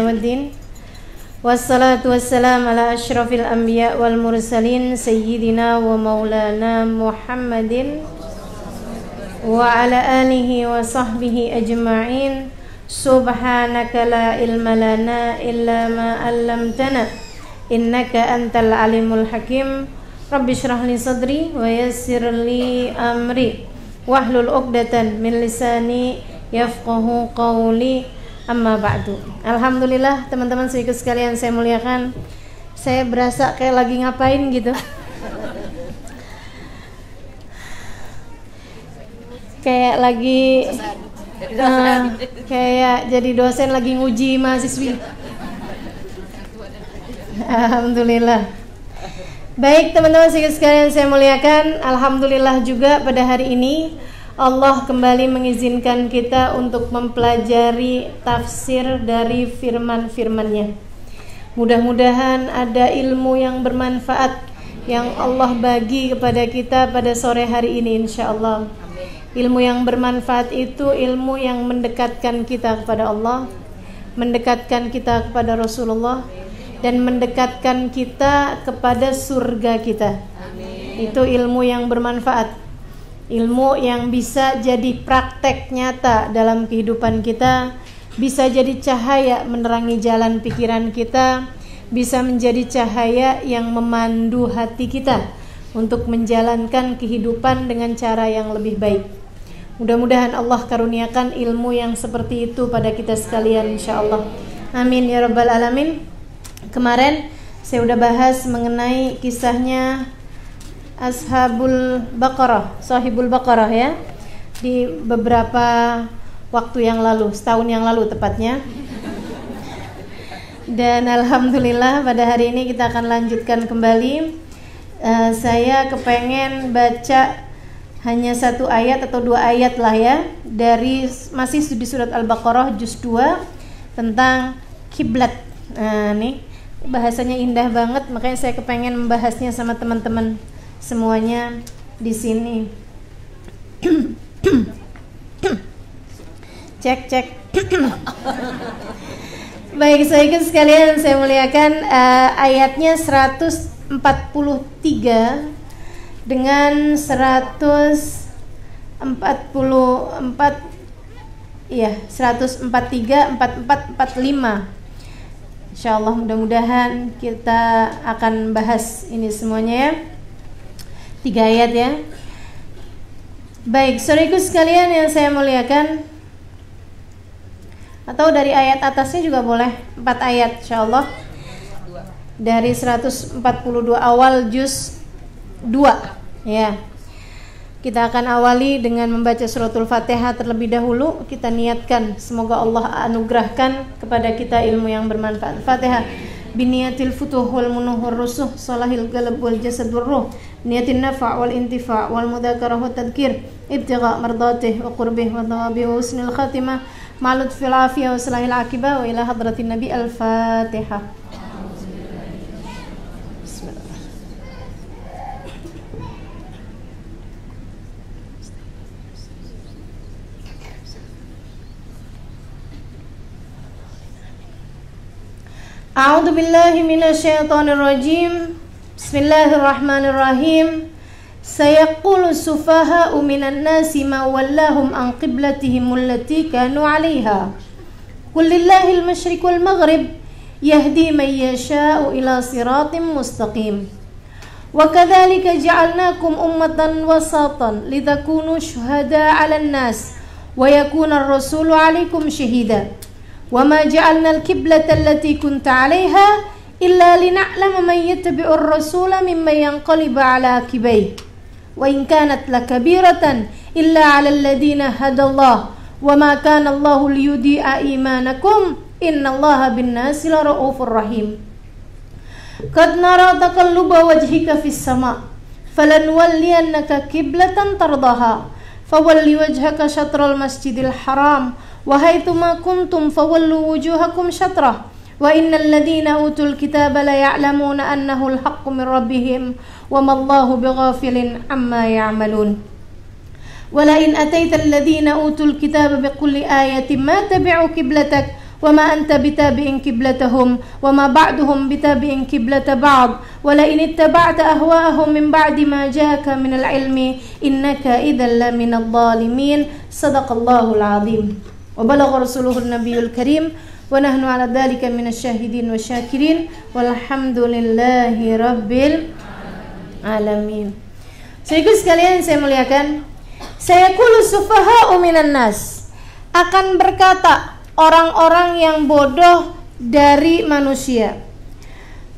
Waddin. Wassalatu wassalam ala asyrafil anbiya wal mursalin sayyidina wa maulana Muhammadin wa ala alihi wa sahbihi ajma'in. Subhanaka la ilma lana illa ma 'allamtana innaka antal alimul hakim. Rabbi shrah li sadri wa yassir li amri wahlul 'uqdatan min lisani yafqahu qawli. Amma ba'du. Alhamdulillah teman-teman sedikit sekalian saya muliakan. Saya berasa kayak lagi ngapain gitu. Kayak lagi kayak jadi dosen lagi nguji mahasiswi. Alhamdulillah. Baik teman-teman sedikit sekalian saya muliakan. Alhamdulillah juga pada hari ini Allah kembali mengizinkan kita untuk mempelajari tafsir dari firman-firman-Nya. Mudah-mudahan ada ilmu yang bermanfaat yang Allah bagi kepada kita pada sore hari ini insyaallah. Ilmu yang bermanfaat itu ilmu yang mendekatkan kita kepada Allah, mendekatkan kita kepada Rasulullah, dan mendekatkan kita kepada surga kita. Itu ilmu yang bermanfaat. Ilmu yang bisa jadi praktek nyata dalam kehidupan kita, bisa jadi cahaya menerangi jalan pikiran kita, bisa menjadi cahaya yang memandu hati kita untuk menjalankan kehidupan dengan cara yang lebih baik. Mudah-mudahan Allah karuniakan ilmu yang seperti itu pada kita sekalian insyaallah. Amin ya rabbal alamin. Kemarin saya udah bahas mengenai kisahnya Ashabul Baqarah, Sahibul Baqarah ya, di beberapa waktu yang lalu, setahun yang lalu tepatnya. Dan alhamdulillah pada hari ini kita akan lanjutkan kembali. Saya kepengen baca hanya satu ayat atau dua ayat lah ya, dari masih di surat Al-Baqarah juz 2 tentang kiblat. Nah, nih bahasanya indah banget, makanya saya kepengen membahasnya sama teman-teman semuanya di sini. Cek. Baik, saudaraku sekalian saya muliakan, ayatnya 143 dengan 144 ya, 143, 44, 45. Insyaallah mudah-mudahan kita akan bahas ini semuanya ya. 3 ayat ya. Baik, saudaraku sekalian yang saya muliakan, atau dari ayat atasnya juga boleh, 4 ayat insyaallah. Dari 142 awal juz 2 ya. Kita akan awali dengan membaca suratul Fatihah terlebih dahulu. Kita niatkan semoga Allah anugerahkan kepada kita ilmu yang bermanfaat. Fatihah. Biniyatil futuh wal munuh wal rusuh salahil galab wal jasad wal ruh niyatin nafa' wal intifa' wal mudzakarah wat tadhkir ibtigha' mardatih wa qurbih wa thawabih wa husnil khatimah ma'lud fil afiyah wa salahil akibah wa ila hadratin nabi. Al-Fatihah. A'udzu billahi minasyaitonir rajim. Bismillahirrahmanirrahim. Sayaqulu sufaha'u minan nasi ma wallahum an qiblatihim allati kanu 'alaiha. Qul lillahil masyriq wal maghrib yahdi man yasha'u ila siratim mustaqim. Wa kadzalika ja'alnakum ummatan wasatan litakunu syuhada'a 'alan nas wa yakuna ar-rasulu 'alaikum shahida. وما جعلنا القبلة التي كنت عليها إلا لنعلم من يتبع الرسول ممن ينقلب على عقبيه وإن كانت لكبيرة إلا على الذين هدى الله وما كان الله ليضيع إيمانكم إن الله بالناس لرؤوف رحيم قد نرى تقلب وجهك في السماء فلنولينك قبلة ترضاها فول وجهك شطر المسجد الحرام وحيثما كنتم فولوا وجوهكم شطره وإن الذين أوتوا الكتاب ليعلمون أنه الحق من ربهم وما الله بغافل عما يعملون ولئن أتيت الذين أوتوا الكتاب بكل آية ما تبعوا قبلتك وما أنت بتابع قبلتهم وما بعضهم بتابع قبلة بعض ولئن اتبعت أهواءهم من بعد ما جاءك من العلم إنك إذا لمن الظالمين صدق الله العظيم وبلغ رسوله النبي الكريم ونحن على ذلك من الشاهدين والشاكرين والحمد لله رب العالمين. Saudaraku sekalian saya muliakan, sayaqulu sufaha'u minan nas, akan berkata orang-orang yang bodoh dari manusia,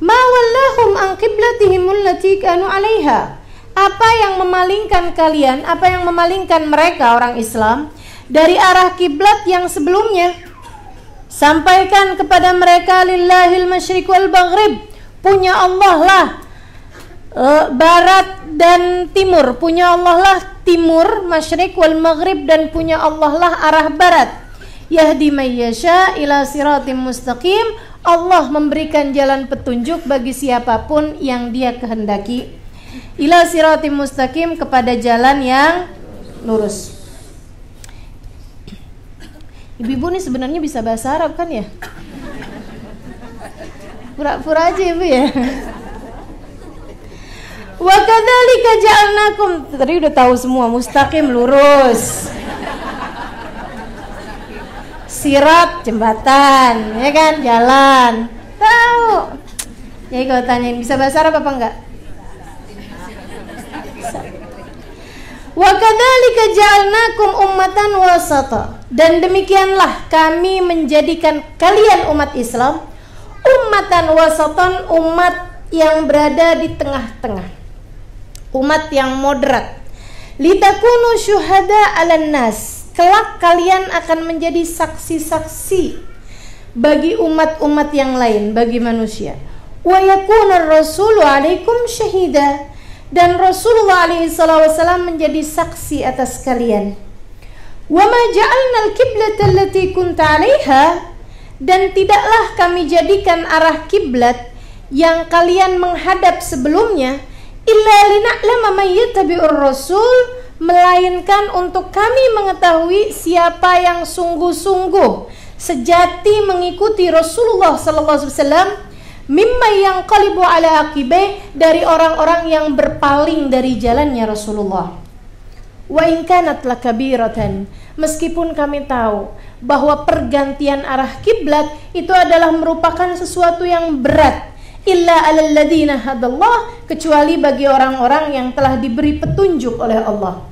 ma wallahum an qiblatihim allati kanu 'alaiha, apa yang memalingkan kalian, apa yang memalingkan mereka orang Islam dari arah kiblat yang sebelumnya. Sampaikan kepada mereka, lillahil masyriq wal maghrib, punya Allah lah barat dan timur, punya Allah lah timur, masyriq wal maghrib, dan punya Allah lah arah barat. Yahdi may yasha ila siratim mustaqim, Allah memberikan jalan petunjuk bagi siapapun yang Dia kehendaki. Ila siratim mustaqim, kepada jalan yang lurus. Ibu-ibu nih sebenarnya bisa bahasa Arab kan ya? Pura-pura aja Ibu ya. Wa kadzalika ja'alnakum, tadi udah tahu semua, mustaqim lurus. Sirat jembatan, ya kan, jalan. Tahu. Jadi kalau tanyain bisa bahasa Arab apa enggak? Wa kadzalika ja'alnakum ummatan wasata, dan demikianlah kami menjadikan kalian umat Islam ummatan wasatan, umat yang berada di tengah-tengah, umat yang moderat. Litakunu syuhada 'alan nas, kelak kalian akan menjadi saksi-saksi bagi umat-umat yang lain, bagi manusia. Wa yakuna ar-rasulu 'alaikum syahida, dan Rasulullah SAW menjadi saksi atas kalian. Wa ma ja'alna al-qiblata allati kunta 'alaiha, dan tidaklah kami jadikan arah kiblat yang kalian menghadap sebelumnya, illa lina'lama man yattabi'ur rasul, melainkan untuk kami mengetahui siapa yang sungguh-sungguh sejati mengikuti Rasulullah SAW, mimma yang qalibu ala aqibai, dari orang-orang yang berpaling dari jalannya Rasulullah. Wa in kanat lakabiratan, meskipun kami tahu bahwa pergantian arah kiblat itu adalah merupakan sesuatu yang berat, illa alal ladzina hadallah, kecuali bagi orang-orang yang telah diberi petunjuk oleh Allah.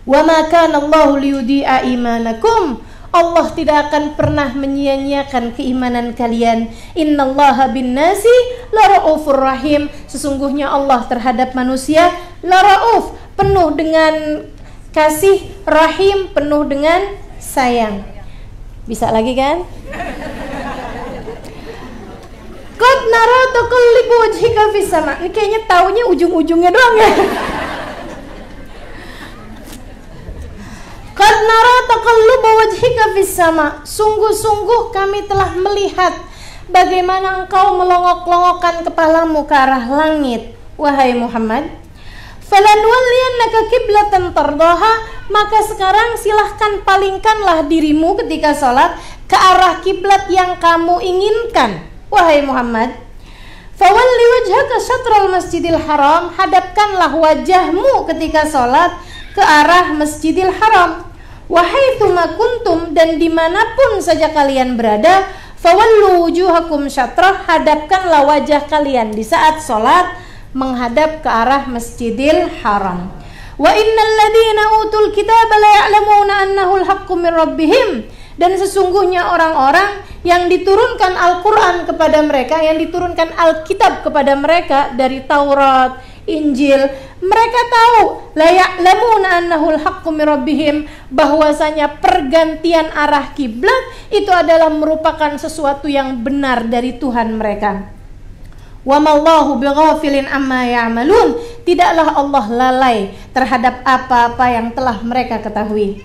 Wa ma kana Allahu liyudi'a imanakum, Allah tidak akan pernah menyia-nyiakan keimanan kalian. Innallaha binnasi laraufur rahim, sesungguhnya Allah terhadap manusia larauf, penuh dengan kasih, rahim, penuh dengan sayang. Bisa lagi kan? Qad nara taqallibu wajhika fis sama. Ini kayaknya taunya ujung-ujungnya doang ya. Qad nara taqalluba wajhika fis sama, sungguh-sungguh kami telah melihat bagaimana engkau melongok-longokkan kepalamu ke arah langit, wahai Muhammad. Falanwalliyannaka qiblatan tardaha, maka sekarang silahkan palingkanlah dirimu ketika sholat ke arah kiblat yang kamu inginkan, wahai Muhammad. Fawalli wajhaka syatral masjidil haram, hadapkanlah wajahmu ketika sholat ke arah Masjidil Haram. Wahaitsuma kuntum, dan dimanapun saja kalian berada, fawallu wujuhakum syatrah, hadapkanlah wajah kalian di saat sholat menghadap ke arah Masjidil Haram. Wa innal ladzina utul kitaba la ya'lamuna annahu al-haqqu min rabbihim, dan sesungguhnya orang-orang yang diturunkan Al-Quran kepada mereka, yang diturunkan Alkitab kepada mereka dari Taurat, Injil, mereka tahu la ya'lamuna annahu al-haqqu min rabbihim, bahwasanya pergantian arah kiblat itu adalah merupakan sesuatu yang benar dari Tuhan mereka. Wa mallahu bighafilin amma ya'malun, tidaklah Allah lalai terhadap apa-apa yang telah mereka ketahui.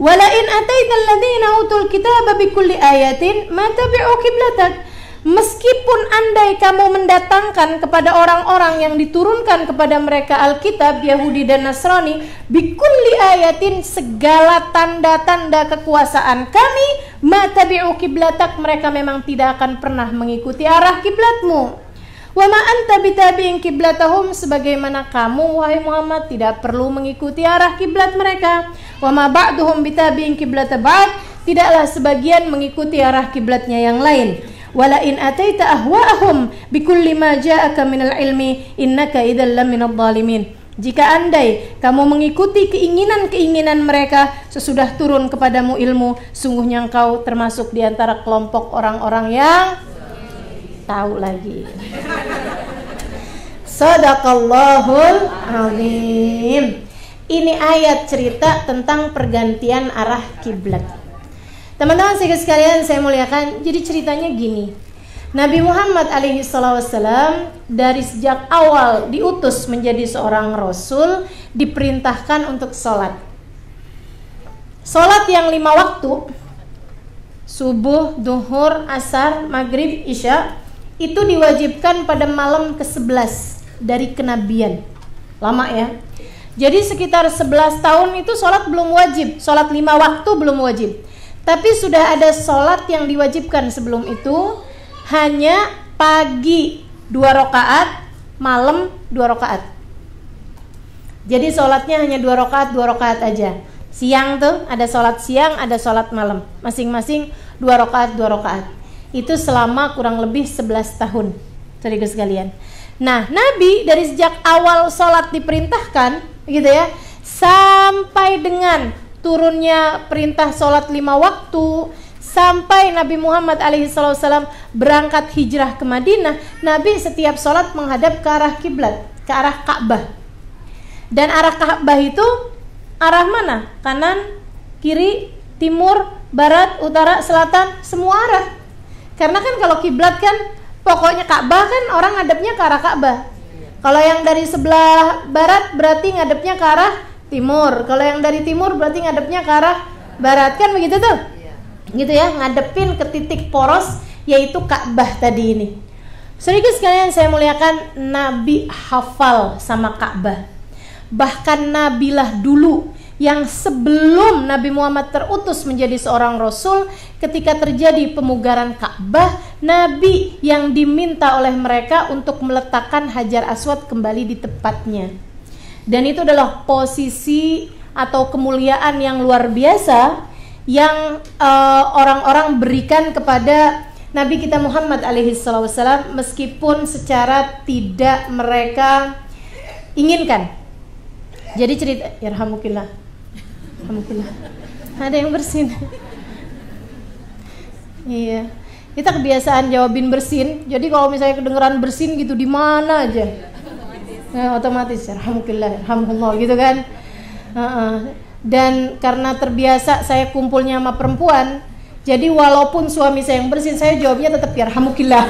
Wala in ataital ladzina utul kitaba bikulli ayatin ma tabi'u qiblatak, meskipun andai kamu mendatangkan kepada orang-orang yang diturunkan kepada mereka Alkitab, Yahudi dan Nasrani, bikulli ayatin, segala tanda-tanda kekuasaan kami, ma tabi'u kiblatak, mereka memang tidak akan pernah mengikuti arah kiblatmu. Wa ma anta bitabi'in kiblatahum, sebagaimana kamu wahai Muhammad tidak perlu mengikuti arah kiblat mereka. Wa ma ba'duhum bitabi'in kiblata ba'd, tidaklah sebagian mengikuti arah kiblatnya yang lain. Wala in ataita ahwa'ahum bikulli ma ja'aka minal ilmi innaka idzal laminadh dhalimin. Jika andai kamu mengikuti keinginan-keinginan mereka sesudah turun kepadamu ilmu, sungguhnya engkau termasuk di antara kelompok orang-orang yang tahu lagi. Shadaqallahul azim. Ini ayat cerita tentang pergantian arah kiblat. Teman-teman sekalian saya muliakan, jadi ceritanya gini. Nabi Muhammad alaihi wasallam dari sejak awal diutus menjadi seorang rasul, diperintahkan untuk sholat. Sholat yang 5 waktu, subuh, duhur, asar, maghrib, isya, itu diwajibkan pada malam ke-11 dari kenabian. Lama ya. Jadi sekitar 11 tahun itu sholat belum wajib, sholat 5 waktu belum wajib. Tapi sudah ada sholat yang diwajibkan sebelum itu, hanya pagi 2 rakaat, malam 2 rakaat. Jadi sholatnya hanya 2 rakaat aja. Siang tuh ada sholat siang, ada sholat malam, masing-masing 2 rakaat. Itu selama kurang lebih 11 tahun, saudara sekalian. Nah, Nabi dari sejak awal sholat diperintahkan, gitu ya, sampai dengan turunnya perintah sholat 5 waktu, sampai Nabi Muhammad alaihissalam berangkat hijrah ke Madinah, Nabi setiap sholat menghadap ke arah kiblat, ke arah Ka'bah. Dan arah Ka'bah itu arah mana? Kanan, kiri, timur, barat, utara, selatan, semua arah. Karena kan kalau kiblat kan pokoknya Ka'bah kan orang ngadepnya ke arah Ka'bah. Kalau yang dari sebelah barat berarti ngadepnya ke arah timur. Kalau yang dari timur berarti ngadepnya ke arah barat, kan begitu tuh? Gitu ya, ngadepin ke titik poros yaitu Ka'bah tadi ini. Sedikit sekalian saya muliakan, Nabi hafal sama Ka'bah. Bahkan Nabilah dulu yang sebelum Nabi Muhammad terutus menjadi seorang rasul, ketika terjadi pemugaran Ka'bah, Nabi yang diminta oleh mereka untuk meletakkan Hajar Aswad kembali di tempatnya. Dan itu adalah posisi atau kemuliaan yang luar biasa yang orang-orang berikan kepada Nabi kita Muhammad alaihissalam, meskipun secara tidak mereka inginkan. Jadi cerita, yarhamukillah, ada yang bersin. Iya, kita kebiasaan jawabin bersin. Jadi kalau misalnya kedengeran bersin gitu di mana aja, otomatis yarhamukillah, yarhamullah gitu kan. Dan karena terbiasa saya kumpulnya sama perempuan, jadi walaupun suami saya yang bersin, saya jawabnya tetap yarhamukillah.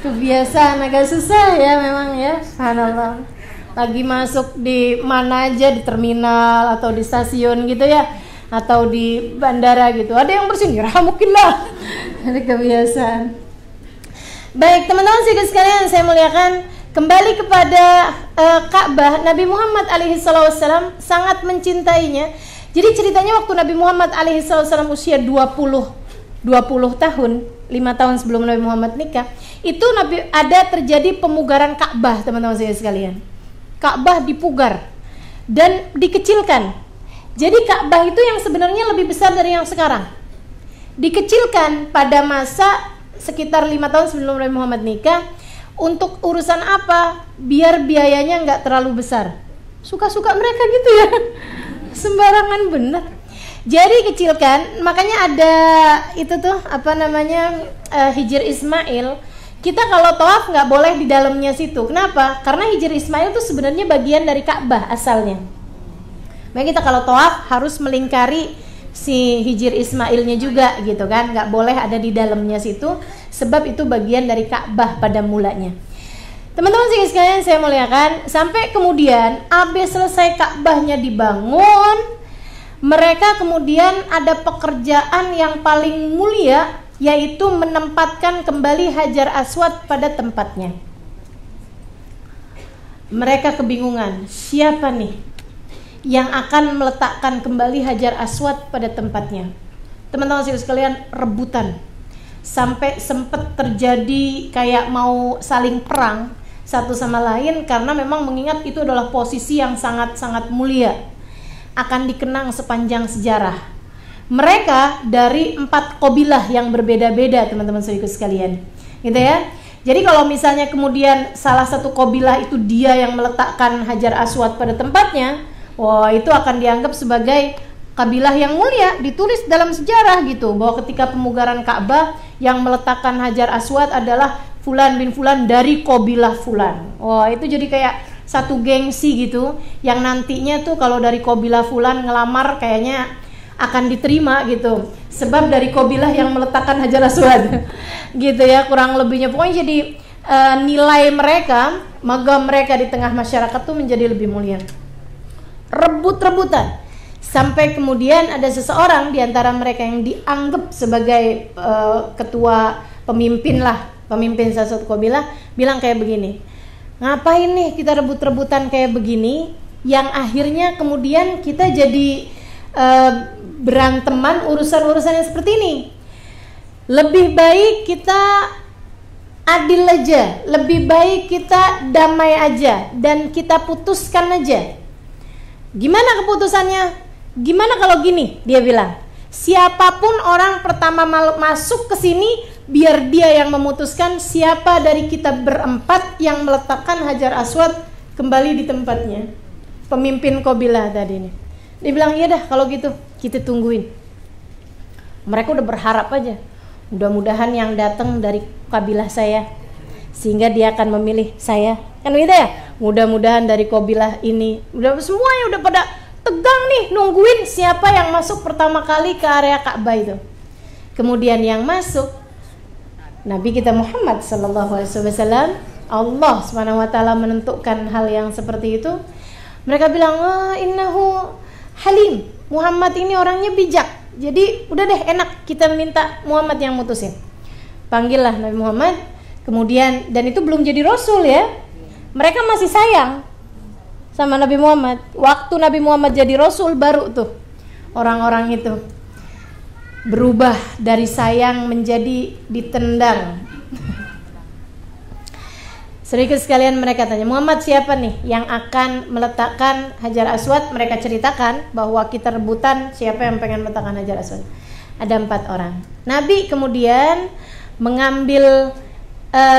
Kebiasaan, agak susah ya memang ya, subhanallah. Lagi masuk di mana aja, di terminal atau di stasiun gitu ya, atau di bandara gitu, ada yang bersin yarhamukillah. Ada kebiasaan. Baik teman-teman sekalian saya muliakan, kembali kepada Ka'bah, Nabi Muhammad alaihissalam sangat mencintainya. Jadi ceritanya waktu Nabi Muhammad alaihissalam usia 20 tahun, 5 tahun sebelum Nabi Muhammad nikah, itu ada terjadi pemugaran Ka'bah, teman-teman sekalian. Ka'bah dipugar dan dikecilkan. Jadi Ka'bah itu yang sebenarnya lebih besar dari yang sekarang, dikecilkan pada masa sekitar 5 tahun sebelum Nabi Muhammad nikah. Untuk urusan apa? Biar biayanya nggak terlalu besar. Suka-suka mereka gitu ya, sembarangan bener. Jadi kecilkan, makanya ada itu tuh apa namanya, Hijr Ismail. Kita kalau tawaf nggak boleh di dalamnya situ. Kenapa? Karena Hijr Ismail itu sebenarnya bagian dari Ka'bah asalnya. Makanya kita kalau tawaf harus melingkari si Hijr Ismailnya juga gitu kan, nggak boleh ada di dalamnya situ, sebab itu bagian dari Ka'bah pada mulanya. Teman-teman sekalian saya muliakan, sampai kemudian habis selesai Ka'bahnya dibangun, mereka kemudian ada pekerjaan yang paling mulia, yaitu menempatkan kembali Hajar Aswad pada tempatnya. Mereka kebingungan, siapa nih yang akan meletakkan kembali Hajar Aswad pada tempatnya? Teman-teman sekalian, rebutan. Sampai sempat terjadi kayak mau saling perang satu sama lain, karena memang mengingat itu adalah posisi yang sangat-sangat mulia, akan dikenang sepanjang sejarah. Mereka dari 4 qabilah yang berbeda-beda, teman-teman sekalian, gitu ya. Jadi kalau misalnya kemudian salah satu qabilah itu dia yang meletakkan Hajar Aswad pada tempatnya, wah, itu akan dianggap sebagai kabilah yang mulia, ditulis dalam sejarah gitu, bahwa ketika pemugaran Ka'bah yang meletakkan Hajar Aswad adalah Fulan bin Fulan dari qabilah Fulan. Wah, itu jadi kayak satu gengsi gitu, yang nantinya tuh kalau dari qabilah Fulan ngelamar kayaknya akan diterima gitu, sebab dari qabilah yang meletakkan Hajar Aswad gitu ya, kurang lebihnya. Pokoknya jadi nilai mereka, magam mereka di tengah masyarakat tuh menjadi lebih mulia. Rebut-rebutan sampai kemudian ada seseorang di antara mereka yang dianggap sebagai ketua pemimpin salah satu qabilah, bilang kayak begini, ngapain nih kita rebut-rebutan kayak begini, yang akhirnya kemudian kita jadi beranteman urusan-urusan yang seperti ini. Lebih baik kita adil aja, lebih baik kita damai aja, dan kita putuskan aja. Gimana keputusannya? Gimana kalau gini? Dia bilang, siapapun orang pertama masuk ke sini, biar dia yang memutuskan siapa dari kita berempat yang meletakkan Hajar Aswad kembali di tempatnya. Pemimpin qabilah tadi ini. Dia bilang, iya dah kalau gitu kita tungguin. Mereka udah berharap aja, mudah-mudahan yang datang dari kabilah saya, sehingga dia akan memilih saya, kan gitu ya. Mudah-mudahan dari qabilah ini. Udah semuanya udah pada tegang nih, nungguin siapa yang masuk pertama kali ke area Ka'bah itu. Kemudian yang masuk Nabi kita Muhammad sallallahu alaihi wasallam. Allah Subhanahu wa taala menentukan hal yang seperti itu. Mereka bilang, "Wah, innahu halim. Muhammad ini orangnya bijak. Jadi udah deh, enak, kita minta Muhammad yang mutusin." Panggillah Nabi Muhammad. Kemudian, dan itu belum jadi rasul ya. Mereka masih sayang sama Nabi Muhammad. Waktu Nabi Muhammad jadi rasul, baru tuh orang-orang itu berubah dari sayang menjadi ditendang. Sedikit sekalian mereka tanya, Muhammad siapa nih yang akan meletakkan Hajar Aswad? Mereka ceritakan bahwa kita rebutan siapa yang pengen meletakkan Hajar Aswad. Ada 4 orang. Nabi kemudian mengambil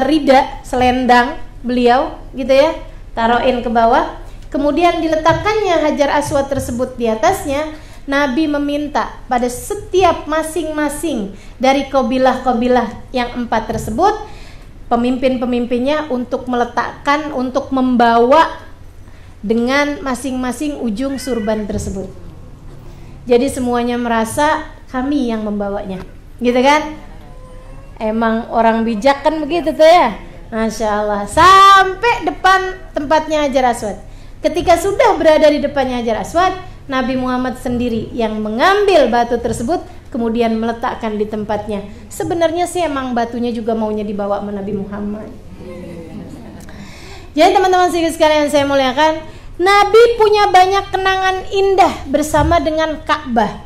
rida, selendang beliau gitu ya, taruhin ke bawah. Kemudian diletakkannya Hajar Aswad tersebut di atasnya. Nabi meminta pada setiap masing-masing dari qabilah-qabilah yang 4 tersebut, pemimpin-pemimpinnya untuk meletakkan, untuk membawa dengan masing-masing ujung surban tersebut. Jadi semuanya merasa kami yang membawanya, gitu kan? Emang orang bijak kan begitu tuh ya, Masya Allah. Sampai depan tempatnya Hajar Aswad. Ketika sudah berada di depannya Hajar Aswad, Nabi Muhammad sendiri yang mengambil batu tersebut, kemudian meletakkan di tempatnya. Sebenarnya sih emang batunya juga maunya dibawa sama Nabi Muhammad. Jadi teman-teman sekalian saya muliakan, Nabi punya banyak kenangan indah bersama dengan Ka'bah.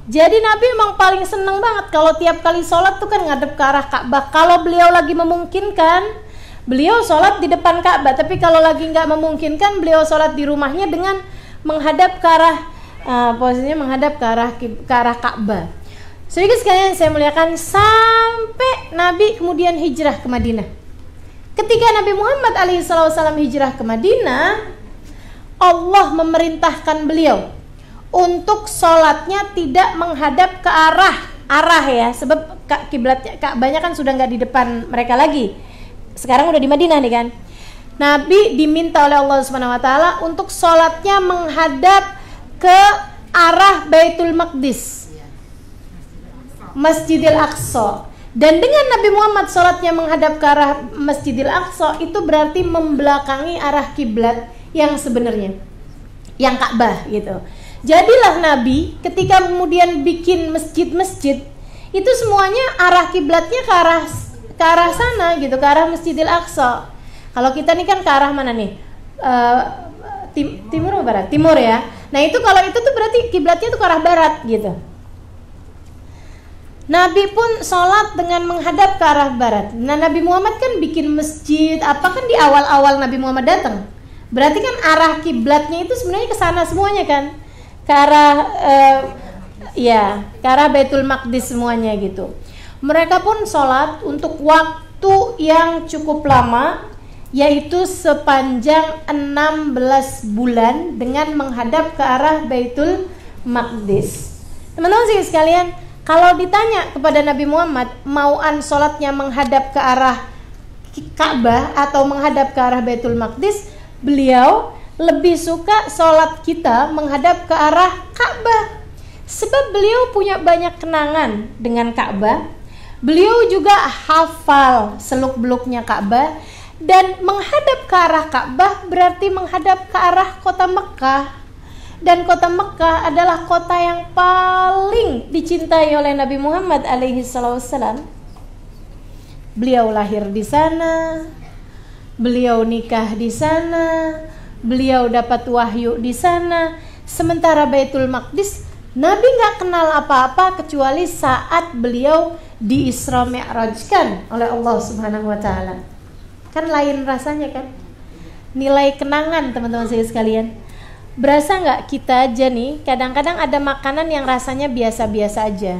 Jadi Nabi emang paling seneng banget kalau tiap kali sholat tuh kan ngadep ke arah Ka'bah. Kalau beliau lagi memungkinkan, beliau sholat di depan Ka'bah. Tapi kalau lagi nggak memungkinkan, beliau sholat di rumahnya dengan menghadap ke arah posisinya menghadap ke arah Ka'bah. Sedikit sekalian saya muliakan, sampai Nabi kemudian hijrah ke Madinah. Ketika Nabi Muhammad alaihissalam hijrah ke Madinah, Allah memerintahkan beliau untuk sholatnya tidak menghadap ke arah ya, sebab kiblatnya Ka'bahnya kan sudah nggak di depan mereka lagi. Sekarang udah di Madinah nih kan. Nabi diminta oleh Allah Subhanahu wa taala untuk sholatnya menghadap ke arah Baitul Maqdis, Masjidil Aqsa. Dan dengan Nabi Muhammad sholatnya menghadap ke arah Masjidil Aqsa, itu berarti membelakangi arah kiblat yang sebenarnya, yang Ka'bah gitu. Jadilah Nabi ketika kemudian bikin masjid-masjid itu semuanya arah kiblatnya ke arah sana gitu, ke arah Masjidil Aqsa. Kalau kita nih kan ke arah mana nih? Timur atau barat? Timur ya. Nah itu kalau itu tuh berarti kiblatnya tuh ke arah barat gitu. Nabi pun sholat dengan menghadap ke arah barat. Nah Nabi Muhammad kan bikin masjid, apa kan di awal-awal Nabi Muhammad datang. Berarti kan arah kiblatnya itu sebenarnya ke sana semuanya kan, ke arah ke arah Baitul Maqdis semuanya gitu. Mereka pun sholat untuk waktu yang cukup lama, yaitu sepanjang 16 bulan dengan menghadap ke arah Baitul Maqdis. Teman-teman sih sekalian, kalau ditanya kepada Nabi Muhammad mauan sholatnya menghadap ke arah Ka'bah atau menghadap ke arah Baitul Maqdis, beliau lebih suka sholat kita menghadap ke arah Ka'bah. Sebab beliau punya banyak kenangan dengan Ka'bah. Beliau juga hafal seluk-beluknya Ka'bah. Dan menghadap ke arah Ka'bah berarti menghadap ke arah kota Mekah. Dan kota Mekah adalah kota yang paling dicintai oleh Nabi Muhammad alaihissalam. Beliau lahir di sana, beliau nikah di sana, beliau dapat wahyu di sana. Sementara Baitul Maqdis, Nabi gak kenal apa-apa kecuali saat beliau di Isra Mi'rajkan oleh Allah Subhanahu wa Ta'ala. Kan lain rasanya kan, nilai kenangan teman-teman sekalian. Berasa nggak kita aja nih, kadang-kadang ada makanan yang rasanya biasa-biasa aja,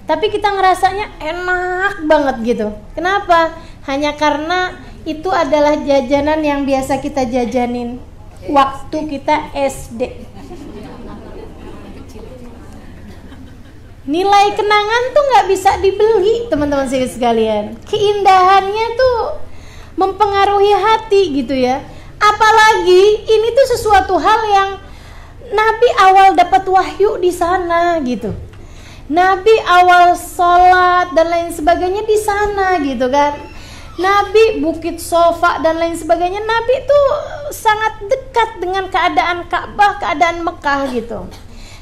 tapi kita ngerasanya enak banget gitu. Kenapa? Hanya karena itu adalah jajanan yang biasa kita jajanin waktu kita SD. Nilai kenangan tuh nggak bisa dibeli teman-teman sekalian. Keindahannya tuh mempengaruhi hati gitu ya. Apalagi ini tuh sesuatu hal yang Nabi awal dapat wahyu di sana gitu. Nabi awal sholat dan lain sebagainya di sana gitu kan. Nabi Bukit Sofa dan lain sebagainya, Nabi tuh sangat dekat dengan keadaan Ka'bah, keadaan Mekah gitu.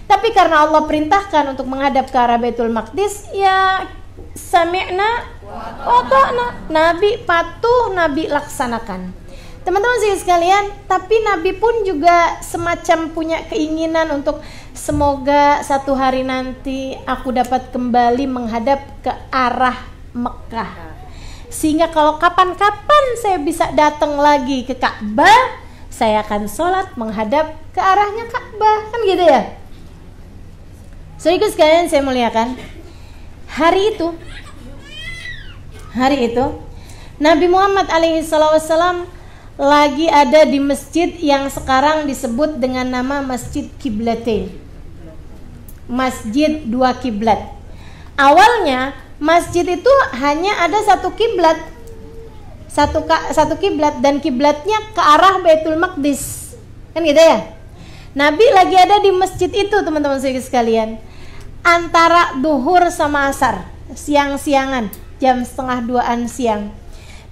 Tapi karena Allah perintahkan untuk menghadap ke arah Baitul Maqdis, ya sami'na wa ta'na. Nabi patuh, Nabi laksanakan. Teman-teman sih sekalian, tapi Nabi pun juga semacam punya keinginan untuk semoga satu hari nanti aku dapat kembali menghadap ke arah Mekah. Sehingga kalau kapan-kapan saya bisa datang lagi ke Ka'bah, saya akan sholat menghadap ke arahnya Ka'bah. Kan gitu ya? Saudara sekalian saya muliakan, hari itu Nabi Muhammad alaihissalam lagi ada di masjid yang sekarang disebut dengan nama Masjid Qiblatain, Masjid dua kiblat. Awalnya masjid itu hanya ada satu kiblat, satu kiblat, dan kiblatnya ke arah Baitul Maqdis, kan gitu ya. Nabi lagi ada di masjid itu teman-teman sekalian, antara duhur sama asar, siang-siangan, jam 1:30 siang.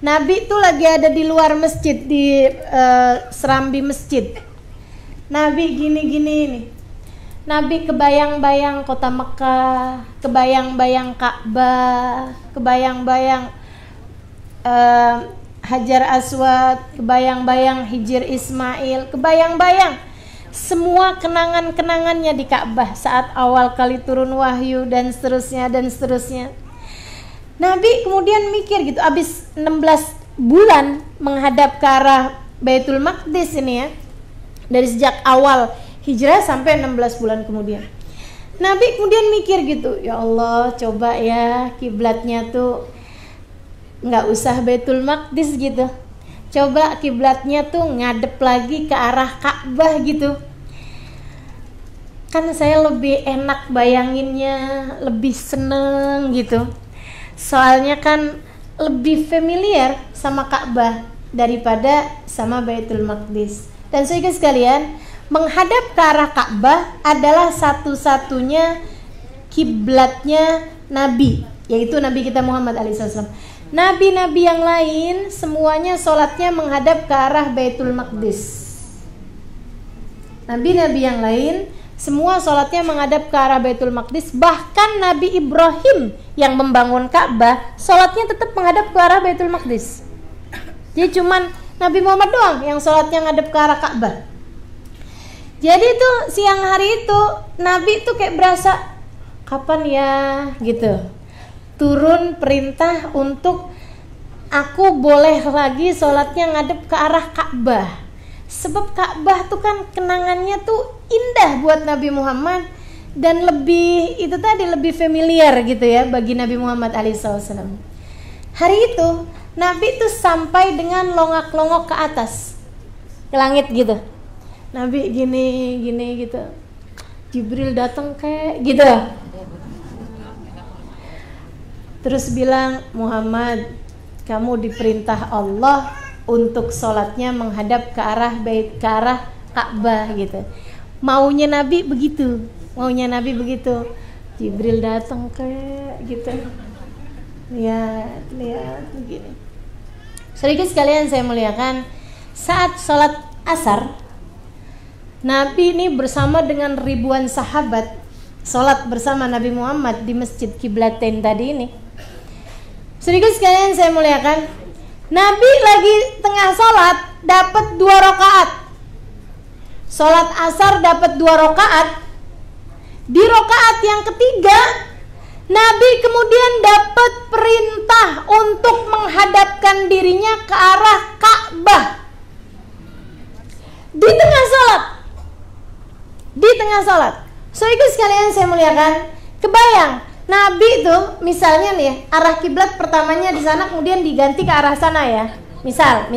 Nabi tuh lagi ada di luar masjid, di serambi masjid. Nabi gini-gini nih. Nabi kebayang-bayang kota Mekah, kebayang-bayang Ka'bah, kebayang-bayang Hajar Aswad, kebayang-bayang Hijr Ismail, kebayang-bayang semua kenangan-kenangannya di Ka'bah saat awal kali turun wahyu dan seterusnya dan seterusnya. Nabi kemudian mikir gitu, abis 16 bulan menghadap ke arah Baitul Maqdis ini ya, dari sejak awal hijrah sampai 16 bulan kemudian. Nabi kemudian mikir gitu, ya Allah, coba ya kiblatnya tuh nggak usah Baitul Maqdis gitu, coba kiblatnya tuh ngadep lagi ke arah Ka'bah gitu. Kan saya lebih enak bayanginnya, lebih seneng gitu. Soalnya kan lebih familiar sama Ka'bah daripada sama Baitul Maqdis. Dan saudara sekalian, menghadap ke arah Ka'bah adalah satu-satunya kiblatnya Nabi, yaitu Nabi kita Muhammad alaihissalam. Nabi-nabi yang lain semuanya sholatnya menghadap ke arah Baitul Maqdis. Nabi-nabi yang lain semua sholatnya menghadap ke arah Baitul Maqdis. Bahkan Nabi Ibrahim yang membangun Ka'bah, sholatnya tetap menghadap ke arah Baitul Maqdis. Jadi cuman Nabi Muhammad doang yang sholatnya menghadap ke arah Ka'bah. Jadi itu siang hari itu Nabi tuh kayak berasa, kapan ya gitu, turun perintah untuk aku boleh lagi sholatnya ngadep ke arah Ka'bah. Sebab Ka'bah tuh kan kenangannya tuh indah buat Nabi Muhammad, dan lebih itu tadi lebih familiar gitu ya bagi Nabi Muhammad alaihissalam. Hari itu Nabi tuh sampai dengan longak-longok ke atas, ke langit gitu. Nabi gini gitu. Jibril datang kayak gitu. Terus bilang, Muhammad, kamu diperintah Allah untuk sholatnya menghadap ke arah Ka'bah gitu. Maunya Nabi begitu. Jibril datang kayak gitu. Lihat begini. Sedikit sekalian saya muliakan, saat sholat asar, Nabi ini bersama dengan ribuan sahabat sholat bersama Nabi Muhammad di Masjid Qiblatain tadi ini. Sedikit sekalian saya muliakan, Nabi lagi tengah sholat dapat 2 rakaat. Sholat asar dapat 2 rakaat. Di rakaat yang ketiga, Nabi kemudian dapat perintah untuk menghadapkan dirinya ke arah Ka'bah. Di tengah sholat. Sedikit sekalian saya muliakan, kebayang Nabi itu misalnya nih, arah kiblat pertamanya di sana kemudian diganti ke arah sana ya. Misal.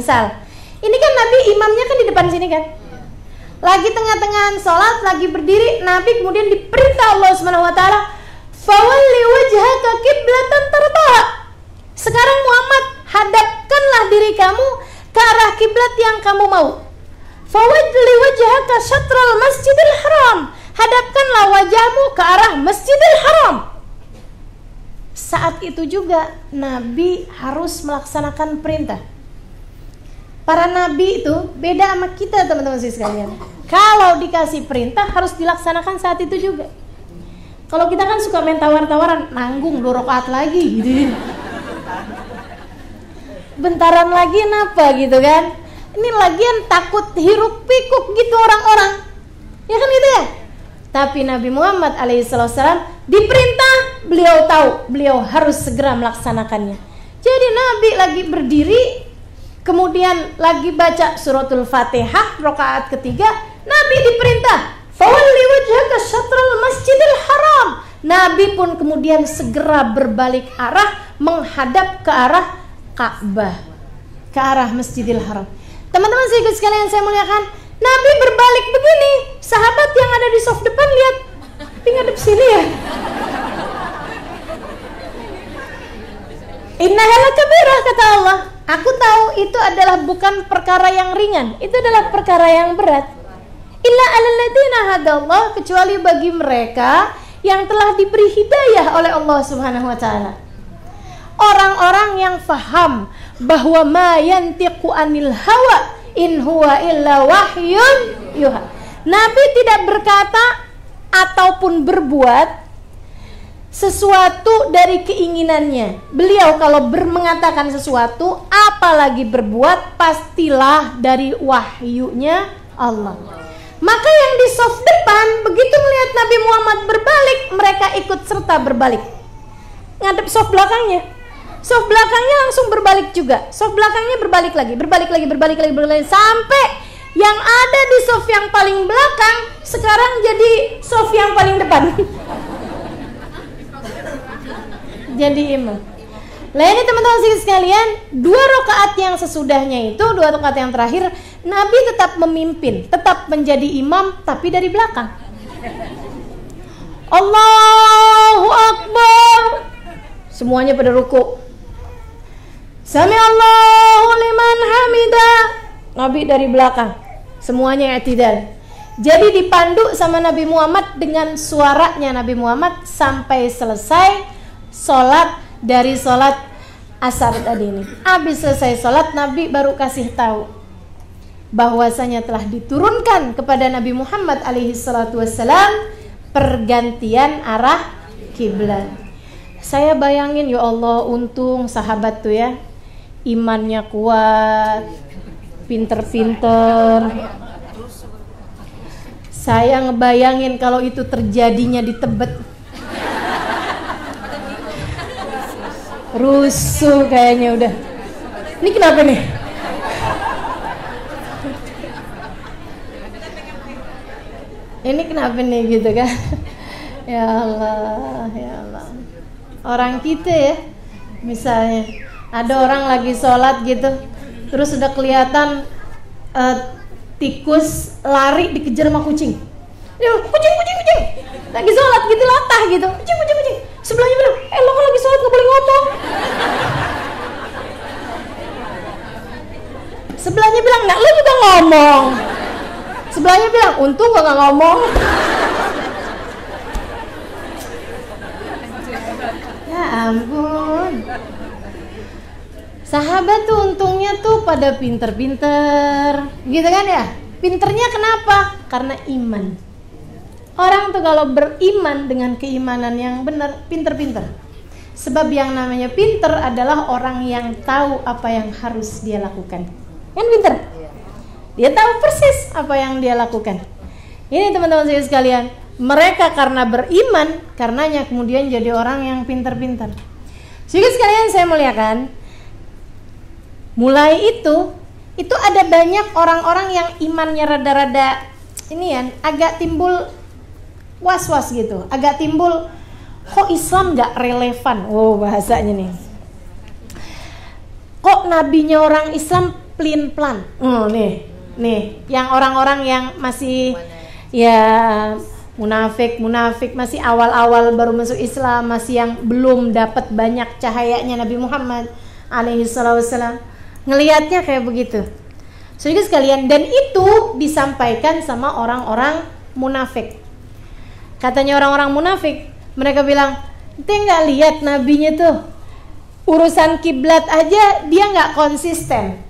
Ini kan Nabi imamnya kan di depan sini kan. Lagi tengah-tengahan sholat, lagi berdiri, Nabi kemudian diperintah Allah Subhanahu wa taala, "Fawalli wajhaka qiblatan tardaha." Sekarang Muhammad, hadapkanlah diri kamu ke arah kiblat yang kamu mau. "Fawalli wajhaka syatral Masjidil Haram." Hadapkanlah wajahmu ke arah Masjidil Haram. Saat itu juga Nabi harus melaksanakan perintah. Para nabi itu beda sama kita teman-teman sekalian. Kalau dikasih perintah harus dilaksanakan saat itu juga. Kalau kita kan suka main tawar-tawaran, nanggung 2 rakaat lagi gitu. Bentaran lagi napa gitu kan. Ini lagian takut hiruk pikuk gitu orang-orang. Ya kan gitu ya? Tapi Nabi Muhammad alaihissalam diperintah, beliau tahu, beliau harus segera melaksanakannya. Jadi Nabi lagi berdiri, kemudian lagi baca suratul Fatihah, rakaat ketiga, Nabi diperintah, "Fawalli wajhaka syatral Masjidil Haram." Nabi pun kemudian segera berbalik arah, menghadap ke arah Ka'bah, ke arah Masjidil Haram. Teman-teman sekalian saya muliakan, Nabi berbalik begini, sahabat yang ada di soft depan lihat, tapi ngadep sini ya. Innaha lakabirah, kata Allah. Aku tahu itu adalah bukan perkara yang ringan, itu adalah perkara yang berat. Illa alal ladzina hadallah, kecuali bagi mereka yang telah diberi hidayah oleh Allah Subhanahu wa taala. Orang-orang yang faham bahwa ma yantiqu anil hawa in huwa illa wahyun yuha. Nabi tidak berkata ataupun berbuat sesuatu dari keinginannya. Beliau kalau mengatakan sesuatu, apalagi berbuat, pastilah dari wahyunya Allah. Maka yang di soft depan begitu melihat Nabi Muhammad berbalik, mereka ikut serta berbalik. Ngadep soft belakangnya. Soft belakangnya langsung berbalik juga. Soft belakangnya berbalik lagi sampai yang ada di soft yang paling belakang sekarang jadi soft yang paling depan. Jadi imam. Nah ini teman-teman sekalian, 2 rakaat yang sesudahnya itu, 2 rakaat yang terakhir, Nabi tetap memimpin, tetap menjadi imam, tapi dari belakang. Allahu Akbar. Semuanya pada ruku. Sami Allahu liman hamidah. Nabi dari belakang. Semuanya i'tidal. Jadi dipandu sama Nabi Muhammad dengan suaranya Nabi Muhammad sampai selesai sholat dari sholat asar tadi ini. Habis selesai sholat, Nabi baru kasih tahu, bahwasanya telah diturunkan kepada Nabi Muhammad alaihi salatu wassalam pergantian arah kiblat. Saya bayangin, ya Allah, untung sahabat tuh ya, imannya kuat, pinter-pinter. Saya ngebayangin kalau itu terjadinya di Tebet, rusuh kayaknya udah. Ini kenapa nih? Ini kenapa nih gitu kan? Ya Allah, ya Allah. Orang kita ya, misalnya ada orang lagi sholat gitu, terus udah kelihatan tikus lari dikejar sama kucing. Kucing, lagi sholat gitu, latah gitu, kucing. Sebelahnya bilang, lo kan lagi sholat gak boleh ngomong. Sebelahnya bilang, nah lo juga ngomong. Sebelahnya bilang, untung gak ngomong. Ya ampun. Sahabat tuh untungnya tuh pada pinter-pinter, gitu kan ya? Pinternya kenapa? Karena iman. Orang tuh kalau beriman dengan keimanan yang benar, pinter-pinter. Sebab yang namanya pinter adalah orang yang tahu apa yang harus dia lakukan. Kan pinter? Dia tahu persis apa yang dia lakukan. Ini teman-teman saya sekalian, mereka karena beriman, karenanya kemudian jadi orang yang pinter-pinter. Jadi sekalian saya muliakan, mulai itu ada banyak orang-orang yang imannya rada-rada ini ya, agak timbul was-was gitu, agak timbul kok Islam gak relevan. Oh bahasanya nih, kok nabinya orang Islam plin-plan. Nih yang orang-orang yang masih ya munafik masih awal-awal baru masuk Islam, masih yang belum dapat banyak cahayanya Nabi Muhammad alaihi wasallam, ngelihatnya kayak begitu. Saudara sekalian, dan itu disampaikan sama orang-orang munafik. Katanya orang-orang munafik, mereka bilang, "Ente nggak lihat nabinya tuh, urusan kiblat aja dia nggak konsisten.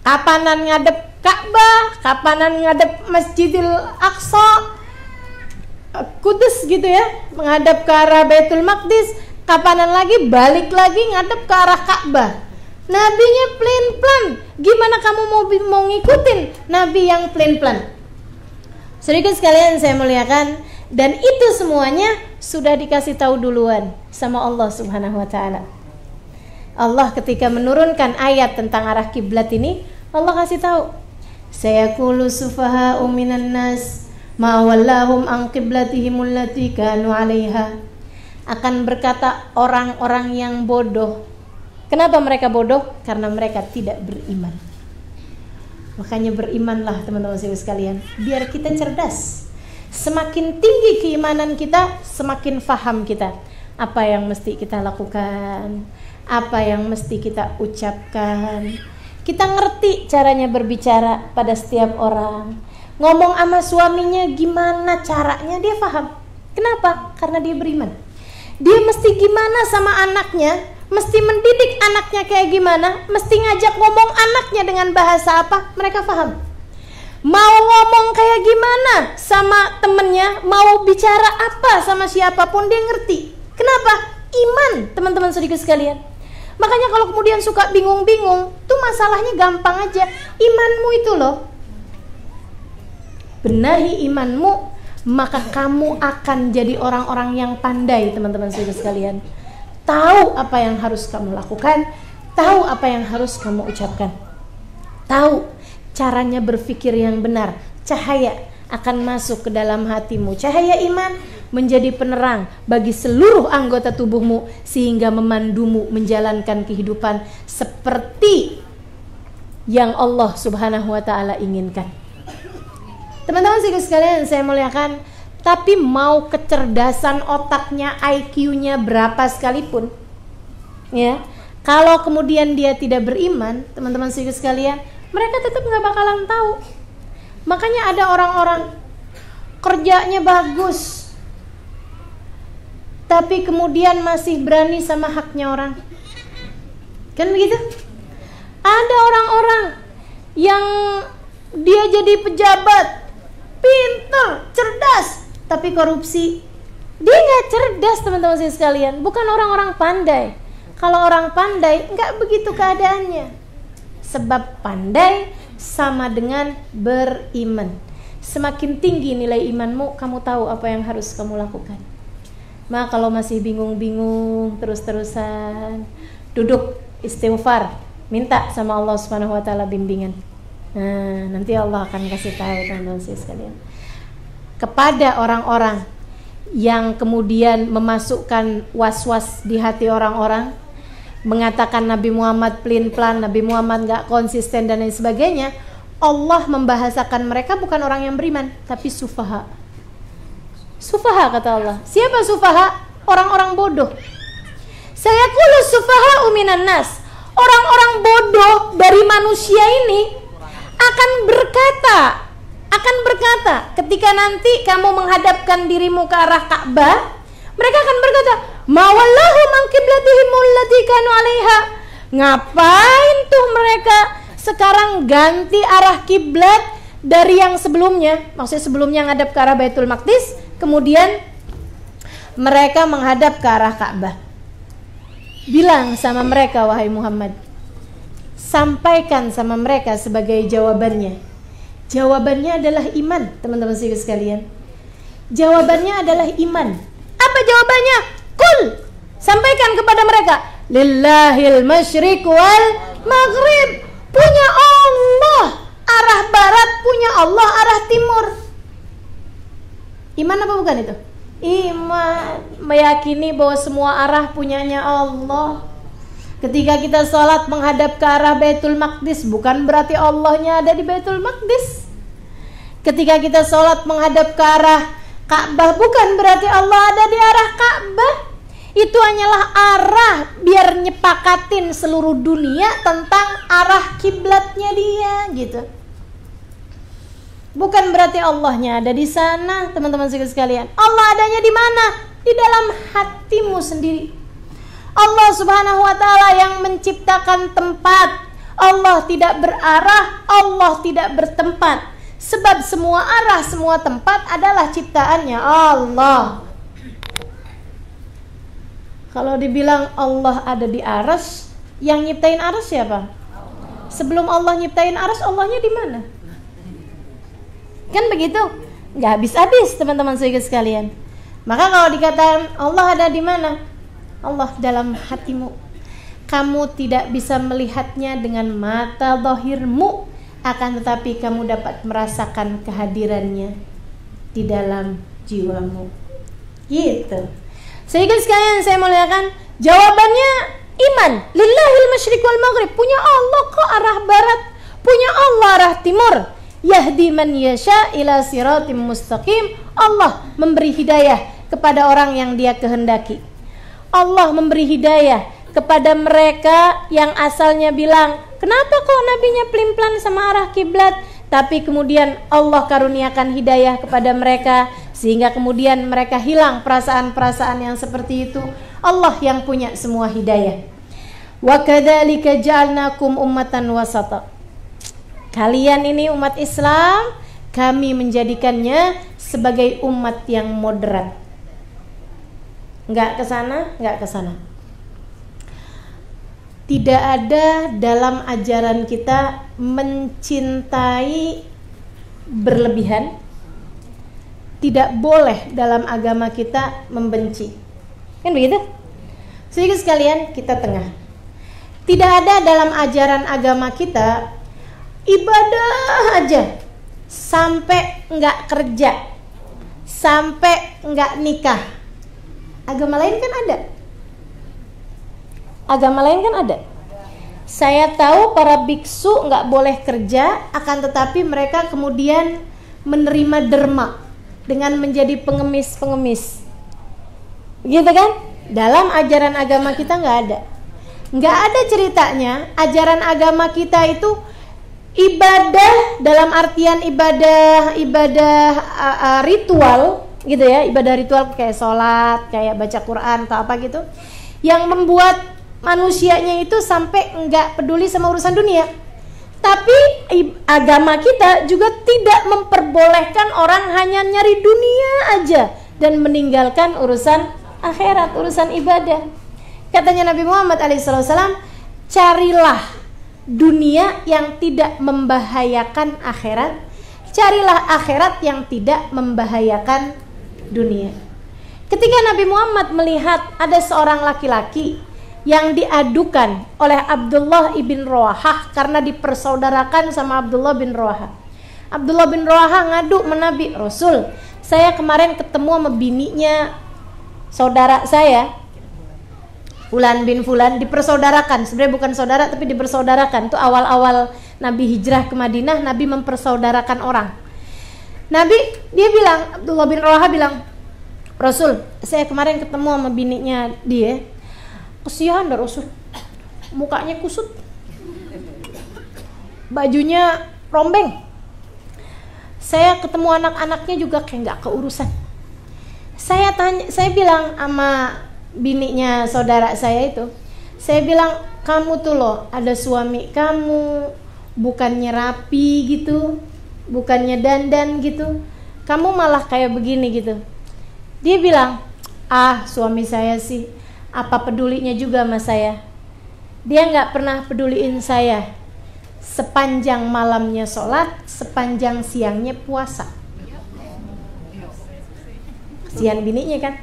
Kapanan ngadep Ka'bah, kapanan ngadep Masjidil Aqsa, Kudus gitu ya, menghadap ke arah Baitul Maqdis, kapanan lagi balik lagi ngadep ke arah Ka'bah. Nabinya plan-plan. Gimana kamu mau ngikutin nabi yang plan-plan?" Sedikit sekalian saya muliakan, dan itu semuanya sudah dikasih tahu duluan sama Allah Subhanahu wa taala. Allah ketika menurunkan ayat tentang arah kiblat ini, Allah kasih tahu, "Sayaqulu sufaha'u minan nas ma wallahum an qiblatihim allati kanu 'alaiha." Akan berkata orang-orang yang bodoh. Kenapa mereka bodoh? Karena mereka tidak beriman. Makanya berimanlah teman-teman sekalian, biar kita cerdas. Semakin tinggi keimanan kita, semakin faham kita apa yang mesti kita lakukan, apa yang mesti kita ucapkan. Kita ngerti caranya berbicara pada setiap orang. Ngomong sama suaminya gimana caranya, dia paham. Kenapa? Karena dia beriman. Dia mesti gimana sama anaknya, mesti mendidik anaknya kayak gimana, mesti ngajak ngomong anaknya dengan bahasa apa, mereka paham. Mau ngomong kayak gimana sama temennya, mau bicara apa sama siapapun, dia ngerti. Kenapa? Iman, teman-teman saudara sekalian. Makanya kalau kemudian suka bingung-bingung, tuh masalahnya gampang aja. Imanmu itu loh, benahi imanmu, maka kamu akan jadi orang-orang yang pandai, teman-teman saudara sekalian. Tahu apa yang harus kamu lakukan, tahu apa yang harus kamu ucapkan, tahu caranya berpikir yang benar. Cahaya akan masuk ke dalam hatimu, cahaya iman menjadi penerang bagi seluruh anggota tubuhmu, sehingga memandumu menjalankan kehidupan seperti yang Allah Subhanahu wa taala inginkan. Teman-teman sekalian saya muliakan, tapi mau kecerdasan otaknya, IQ-nya berapa sekalipun, ya, kalau kemudian dia tidak beriman, teman-teman sekalian, mereka tetap nggak bakalan tahu. Makanya ada orang-orang kerjanya bagus, tapi kemudian masih berani sama haknya orang, kan begitu? Ada orang-orang yang dia jadi pejabat, pinter, cerdas, tapi korupsi. Dia nggak cerdas, teman-teman sekalian. Bukan orang-orang pandai. Kalau orang pandai nggak begitu keadaannya. Sebab pandai sama dengan beriman. Semakin tinggi nilai imanmu, kamu tahu apa yang harus kamu lakukan. Maka kalau masih bingung-bingung terus-terusan, duduk istighfar, minta sama Allah Subhanahu wa taala bimbingan. Nah, nanti Allah akan kasih tahu, teman-teman sekalian. Kepada orang-orang yang kemudian memasukkan was-was di hati orang-orang, mengatakan Nabi Muhammad pelin-pelan, Nabi Muhammad gak konsisten dan lain sebagainya, Allah membahasakan mereka bukan orang yang beriman, tapi sufaha. Sufaha kata Allah. Siapa sufaha? Orang-orang bodoh. Saya kulu sufaha minan nas. Orang-orang bodoh dari manusia ini akan berkata ketika nanti kamu menghadapkan dirimu ke arah Ka'bah, mereka akan berkata, "Ma wallahu man qiblatihim allati kanu 'alaiha." Ngapain tuh mereka sekarang ganti arah kiblat dari yang sebelumnya? Maksudnya sebelumnya ngadap ke arah Baitul Maqdis, kemudian mereka menghadap ke arah Ka'bah. Bilang sama mereka, wahai Muhammad, sampaikan sama mereka sebagai jawabannya. Jawabannya adalah iman, teman-teman sekalian. Jawabannya adalah iman. Apa jawabannya? Kul, sampaikan kepada mereka, lillahil masyriq wal maghrib. Punya Allah arah barat, punya Allah arah timur. Iman apa bukan itu? Iman, meyakini bahwa semua arah punyanya Allah. Ketika kita sholat menghadap ke arah Baitul Maqdis, bukan berarti Allahnya ada di Baitul Maqdis. Ketika kita sholat menghadap ke arah Ka'bah, bukan berarti Allah ada di arah Ka'bah. Itu hanyalah arah biar nyepakatin seluruh dunia tentang arah kiblatnya dia, gitu. Bukan berarti Allahnya ada di sana, teman-teman sekalian. Allah adanya di mana? Di dalam hatimu sendiri. Allah Subhanahu wa taala yang menciptakan tempat. Allah tidak berarah, Allah tidak bertempat. Sebab semua arah, semua tempat adalah ciptaannya Allah. Kalau dibilang Allah ada di arsy, yang nyiptain arsy siapa? Sebelum Allah nyiptain arsy, Allahnya di mana? Kan begitu? Nggak habis-habis, teman-teman sekalian. Maka kalau dikatakan Allah ada di mana? Allah dalam hatimu. Kamu tidak bisa melihatnya dengan mata zahirmu, akan tetapi kamu dapat merasakan kehadirannya di dalam jiwamu. Gitu. Sehingga sekalian saya muliakan, jawabannya iman. Lillahil masyriq wal maghrib. Punya Allah kok arah barat, punya Allah arah timur. Yahdi man yasha ila siratim mustaqim. Allah memberi hidayah kepada orang yang dia kehendaki. Allah memberi hidayah kepada mereka yang asalnya bilang, kenapa kok nabinya pelin-pelan sama arah kiblat? Tapi kemudian Allah karuniakan hidayah kepada mereka, sehingga kemudian mereka hilang perasaan-perasaan yang seperti itu. Allah yang punya semua hidayah. Wa kadzalika ja'alnakum ummatan wasata. Kalian ini umat Islam, kami menjadikannya sebagai umat yang moderat. Enggak ke sana, enggak ke sana. Tidak ada dalam ajaran kita mencintai berlebihan. Tidak boleh dalam agama kita membenci. Kan begitu? Sehingga sekalian kita tengah. Tidak ada dalam ajaran agama kita ibadah aja sampai enggak kerja, sampai enggak nikah. Agama lain kan ada. Agama lain kan ada. Saya tahu para biksu nggak boleh kerja, akan tetapi mereka kemudian menerima derma dengan menjadi pengemis-pengemis. Gitu kan? Dalam ajaran agama kita nggak ada. Nggak ada ceritanya ajaran agama kita itu ibadah dalam artian ibadah ritual gitu ya, ibadah ritual kayak sholat, kayak baca Quran atau apa gitu, yang membuat manusianya itu sampai enggak peduli sama urusan dunia. Tapi agama kita juga tidak memperbolehkan orang hanya nyari dunia aja dan meninggalkan urusan akhirat, urusan ibadah. Katanya Nabi Muhammad SAW, carilah dunia yang tidak membahayakan akhirat, carilah akhirat yang tidak membahayakan dunia. Ketika Nabi Muhammad melihat ada seorang laki-laki yang diadukan oleh Abdullah ibn Rawahah karena dipersaudarakan sama Abdullah bin Rawahah. Abdullah bin Rawahah ngadu sama Nabi, Rasul, saya kemarin ketemu sama bininya saudara saya, Fulan bin Fulan, dipersaudarakan. Sebenarnya bukan saudara tapi dipersaudarakan. Itu awal-awal Nabi hijrah ke Madinah, Nabi mempersaudarakan orang. Dia bilang, Abdullah bin Rawahah bilang, Rasul, saya kemarin ketemu sama bininya dia. Kesian dah Rasul, mukanya kusut, bajunya rombeng. Saya ketemu anak-anaknya juga kayak nggak keurusan. Saya bilang sama bininya saudara saya itu, saya bilang, kamu tuh loh ada suami kamu, bukannya rapi gitu, bukannya dandan gitu, kamu malah kayak begini gitu. Dia bilang, suami saya sih apa pedulinya juga sama saya. Dia nggak pernah peduliin saya sepanjang malamnya sholat, sepanjang siangnya puasa. Kasihan bininya kan.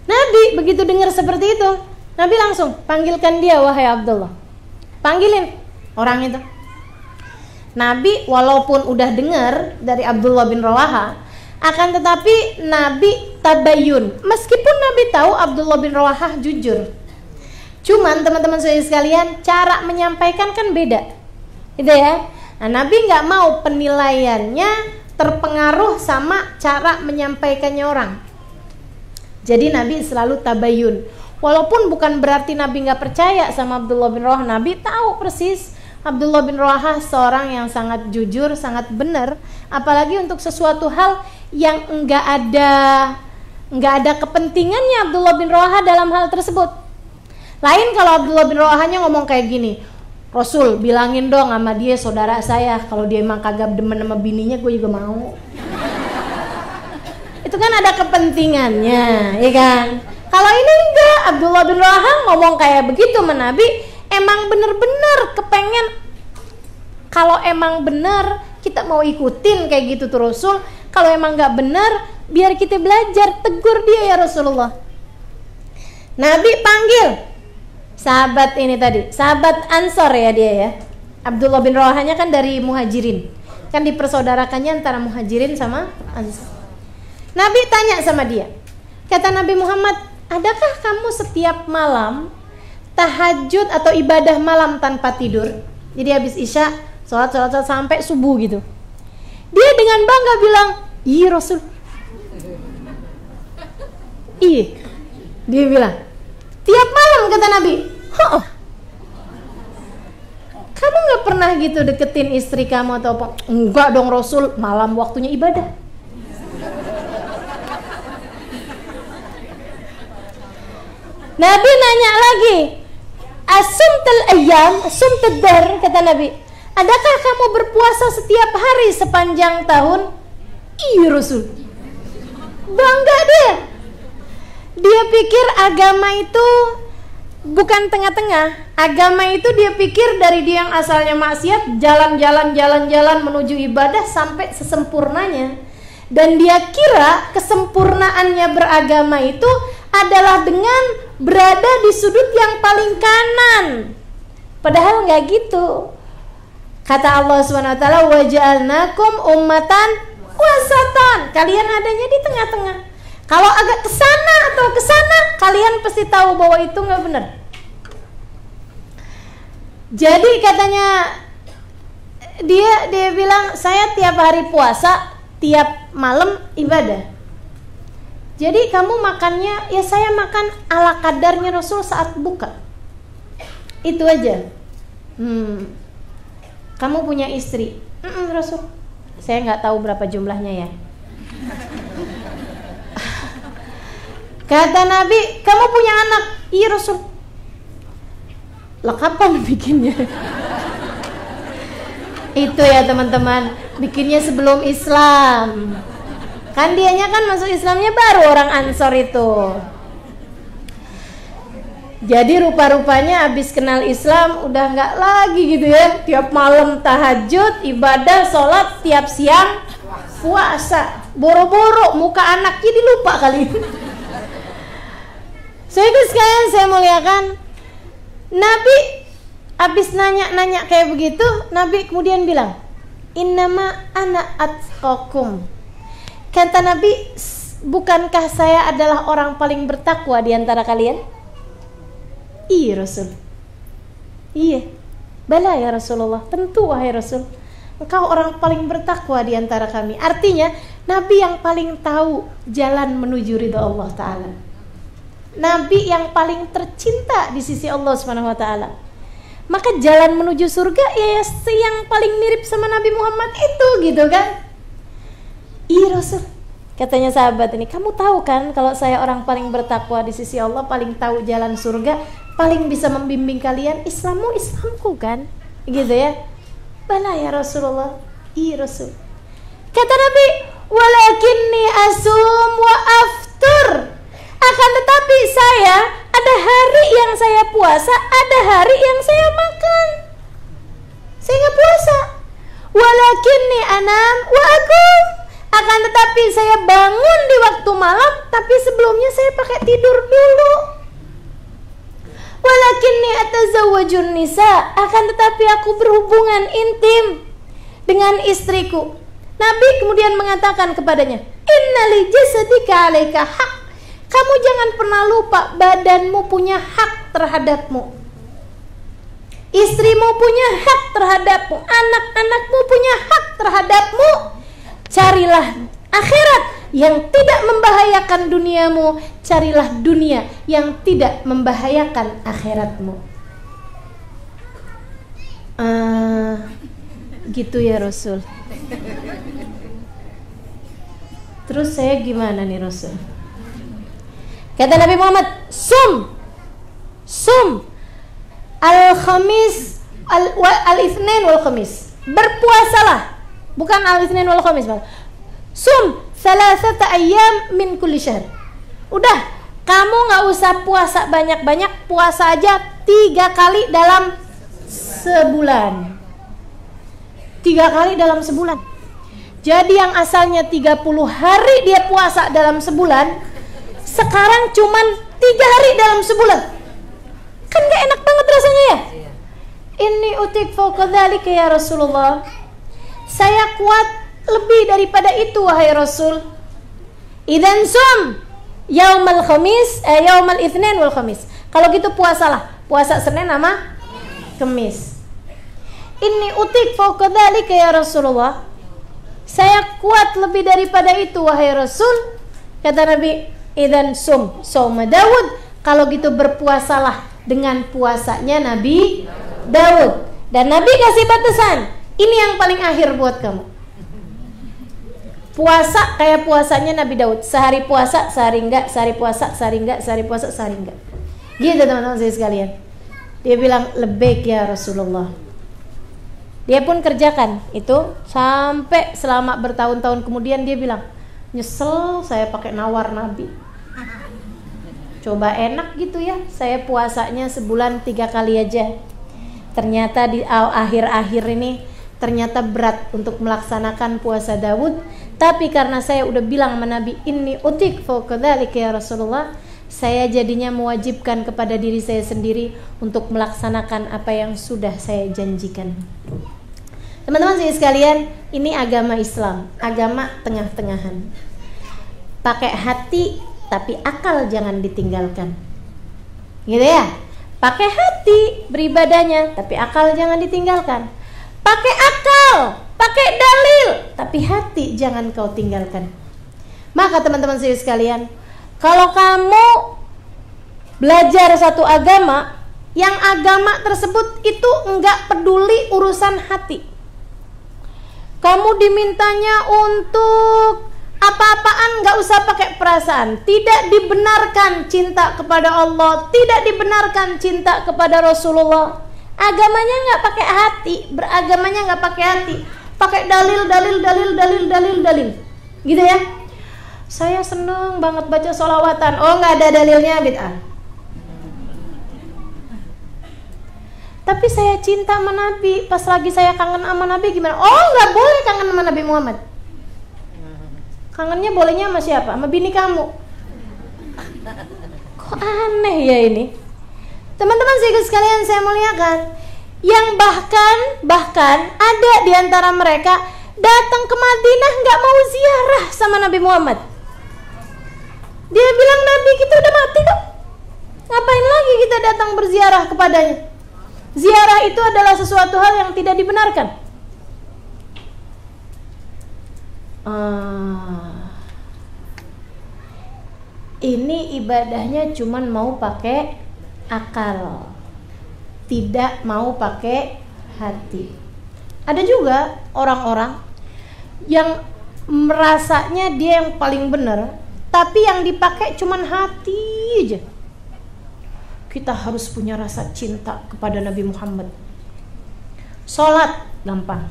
Nabi begitu dengar seperti itu, Nabi langsung panggilkan dia, wahai Abdullah. Panggilin orang itu. Nabi walaupun udah dengar dari Abdullah bin Rawahah, akan tetapi Nabi tabayun. Meskipun Nabi tahu Abdullah bin Rawahah jujur, cuman teman-teman saya sekalian, cara menyampaikan kan beda, gitu ya. Nah, Nabi nggak mau penilaiannya terpengaruh sama cara menyampaikannya orang. Jadi Nabi selalu tabayun. Walaupun bukan berarti Nabi nggak percaya sama Abdullah bin Rawahah, Nabi tahu persis Abdullah bin Rawahah seorang yang sangat jujur, sangat benar, apalagi untuk sesuatu hal yang enggak ada kepentingannya Abdullah bin Rawahah dalam hal tersebut. Lain kalau Abdullah bin Rawahahnya ngomong kayak gini, Rasul bilangin dong sama dia saudara saya, kalau dia emang kagak demen sama bininya gue juga mau. Itu kan ada kepentingannya, ya kan? Kalau ini enggak, Abdullah bin Rawahah ngomong kayak begitu sama Nabi, emang bener-bener kepengen, kalau emang bener kita mau ikutin kayak gitu tuh Rasul. Kalau emang gak bener, biar kita belajar, tegur dia ya Rasulullah. Nabi panggil sahabat ini tadi, sahabat Ansor ya dia ya. Abdullah bin Rawahahnya kan dari Muhajirin, kan dipersaudarakannya antara Muhajirin sama Ansor. Nabi tanya sama dia, kata Nabi Muhammad, adakah kamu setiap malam tahajud atau ibadah malam tanpa tidur? Jadi habis isya sholat sampai subuh gitu. Dia dengan bangga bilang, iya Rasul. Iya. Dia bilang, tiap malam, kata Nabi. Kamu gak pernah gitu deketin istri kamu atau apa? Enggak dong Rasul, malam waktunya ibadah. Nabi nanya lagi, asumtul ayyam, asumtul dahr, kata Nabi, adakah kamu berpuasa setiap hari sepanjang tahun? Iya Rasul. Bangga dia. Dia pikir agama itu bukan tengah-tengah. Agama itu dia pikir dari dia yang asalnya maksiat, jalan-jalan menuju ibadah sampai sesempurnanya. Dan dia kira kesempurnaannya beragama itu adalah dengan berada di sudut yang paling kanan. Padahal nggak gitu. Kata Allah SWT, waja'alnakum ummatan wasatan. Kalian adanya di tengah-tengah. Kalau agak kesana atau kesana, kalian pasti tahu bahwa itu nggak benar. Jadi katanya dia bilang, saya tiap hari puasa, tiap malam ibadah. Jadi kamu makannya, ya saya makan ala kadarnya Rasul saat buka. Itu aja. Kamu punya istri? Rasul, saya nggak tahu berapa jumlahnya ya. Kata Nabi, kamu punya anak? Iya Rasul. Lah kapan bikinnya? Itu ya teman-teman, bikinnya sebelum Islam. Kan dianya kan masuk Islamnya baru orang Ansor itu. Jadi rupa-rupanya habis kenal Islam udah nggak lagi gitu ya. Tiap malam tahajud, ibadah, sholat, tiap siang puasa. Boro-boro muka anak jadi lupa kali. Saudara sekalian saya muliakan, Nabi habis nanya-nanya kayak begitu, Nabi kemudian bilang, innama ana atqakum. Kata Nabi, bukankah saya adalah orang paling bertakwa di antara kalian? Iya Rasul. Iya. Bala ya Rasulullah. Tentu wahai Rasul, engkau orang paling bertakwa di antara kami. Artinya Nabi yang paling tahu jalan menuju ridha Allah Ta'ala. Nabi yang paling tercinta di sisi Allah Subhanahu wa Ta'ala. Maka jalan menuju surga ya yang paling mirip sama Nabi Muhammad itu gitu kan. Iya Rasul. Katanya sahabat ini, kamu tahu kan kalau saya orang paling bertakwa di sisi Allah, paling tahu jalan surga, paling bisa membimbing kalian. Islammu Islamku kan, gitu ya. Bala ya Rasulullah. Iya Rasul. Kata Nabi, walakinni asum wa aftur. Akan tetapi saya ada hari yang saya puasa, ada hari yang saya makan. Saya nggak puasa. Walakinni anam wa akum. Akan tetapi saya bangun di waktu malam, tapi sebelumnya saya pakai tidur dulu. Walakinni atazawwajun nisa. Akan tetapi aku berhubungan intim dengan istriku. Nabi kemudian mengatakan kepadanya, innali jasadika alaika haq. Kamu jangan pernah lupa badanmu punya hak terhadapmu. Istrimu punya hak terhadapmu, anak-anakmu punya hak terhadapmu. Carilah akhirat yang tidak membahayakan duniamu, carilah dunia yang tidak membahayakan akhiratmu. Gitu ya Rasul. Terus saya gimana nih Rasul? Kata Nabi Muhammad, sum al-khamis al-itsnain wal khamis. Berpuasalah, bukan al-itsnain wal khamis, sum salasata ayyam min kulli syahr. Udah, kamu nggak usah puasa banyak-banyak, puasa aja 3 kali dalam sebulan. 3 kali dalam sebulan. Jadi yang asalnya 30 hari dia puasa dalam sebulan, sekarang cuman 3 hari dalam sebulan. Kan gak enak banget rasanya ya? Inni utik fawqa dzalika ya Rasulullah. Saya kuat lebih daripada itu wahai Rasul. Idzan sum yaumal khamis yaumal itsnain wal khamis. Kalau gitu puasalah, puasa Senin sama Kamis. Inni utik fawqa dzalika ya Rasulullah. Saya kuat lebih daripada itu wahai Rasul. Kata Nabi, idzan sum sauma Daud. Kalau gitu berpuasalah dengan puasanya Nabi Daud. Dan Nabi kasih batasan, ini yang paling akhir buat kamu. Puasa kayak puasanya Nabi Daud. Sehari puasa, sehari enggak, sehari puasa, sehari enggak, sehari puasa, sehari enggak. Gitu teman-teman saya sekalian. Dia bilang, lebaik ya Rasulullah. Dia pun kerjakan itu sampai selama bertahun-tahun kemudian dia bilang, nyesel saya pakai nawar Nabi. Coba enak gitu ya, saya puasanya sebulan 3 kali aja. Ternyata di akhir-akhir ini ternyata berat untuk melaksanakan puasa Daud. Tapi karena saya udah bilang sama Nabi, inni utik fawqa dzalika ya Rasulullah, saya jadinya mewajibkan kepada diri saya sendiri untuk melaksanakan apa yang sudah saya janjikan. Teman-teman saya sekalian, ini agama Islam, agama tengah-tengahan. Pakai hati tapi akal jangan ditinggalkan. Gitu ya? Pakai hati beribadahnya tapi akal jangan ditinggalkan. Pakai akal, pakai dalil, tapi hati jangan kau tinggalkan. Maka teman-teman saya sekalian, kalau kamu belajar satu agama, yang agama tersebut itu enggak peduli urusan hati. Kamu dimintanya untuk apa-apa Quran nggak usah pakai perasaan. Tidak dibenarkan cinta kepada Allah, tidak dibenarkan cinta kepada Rasulullah. Agamanya nggak pakai hati, beragamanya nggak pakai hati, pakai dalil, gitu ya. Saya seneng banget baca sholawatan. Oh, nggak ada dalilnya, bid'ah. Tapi saya cinta sama Nabi. Pas lagi saya kangen sama Nabi gimana? Oh, nggak boleh kangen sama Nabi Muhammad. Kangennya bolehnya sama siapa? Sama bini kamu. Kok aneh ya ini? Teman-teman sekalian saya muliakan, yang bahkan ada di antara mereka datang ke Madinah nggak mau ziarah sama Nabi Muhammad. Dia bilang Nabi kita udah mati kok. Ngapain lagi kita datang berziarah kepadanya? Ziarah itu adalah sesuatu hal yang tidak dibenarkan. Ini ibadahnya cuman mau pakai akal, tidak mau pakai hati. Ada juga orang-orang yang merasanya dia yang paling benar, tapi yang dipakai cuman hati aja. Kita harus punya rasa cinta kepada Nabi Muhammad. Sholat gampang.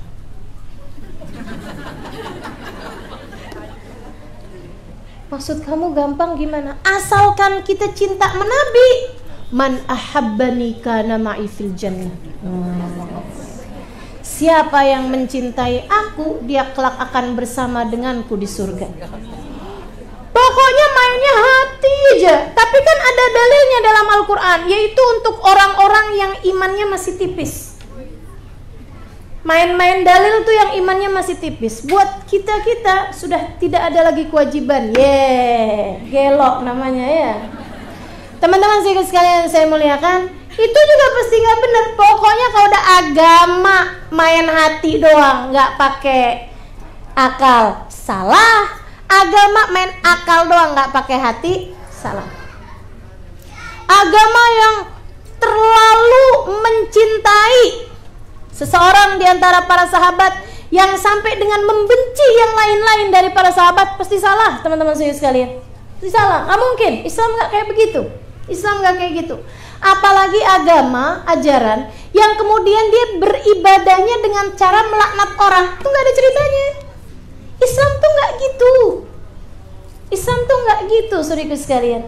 Maksud kamu gampang gimana? Asalkan kita cinta sama Nabi. Man ahabbani kana ma'i fil jannah. Siapa yang mencintai aku, dia kelak akan bersama denganku di surga. Pokoknya mainnya hati aja. Tapi kan ada dalilnya dalam Al-Quran, yaitu untuk orang-orang yang imannya masih tipis. Main-main dalil tuh yang imannya masih tipis. Buat kita sudah tidak ada lagi kewajiban. Gelok namanya ya. Teman-teman sekalian saya muliakan, itu juga pasti nggak benar. Pokoknya kalau udah agama main hati doang, nggak pakai akal, salah. Agama main akal doang, nggak pakai hati, salah. Agama yang terlalu mencintai seseorang di antara para sahabat yang sampai dengan membenci yang lain-lain dari para sahabat, pasti salah, teman-teman sekalian. Pasti salah, nggak mungkin. Islam nggak kayak begitu. Islam nggak kayak gitu. Apalagi agama, ajaran yang kemudian dia beribadahnya dengan cara melaknat orang, itu nggak ada ceritanya. Islam tuh nggak gitu. Islam tuh nggak gitu, saudaraku sekalian.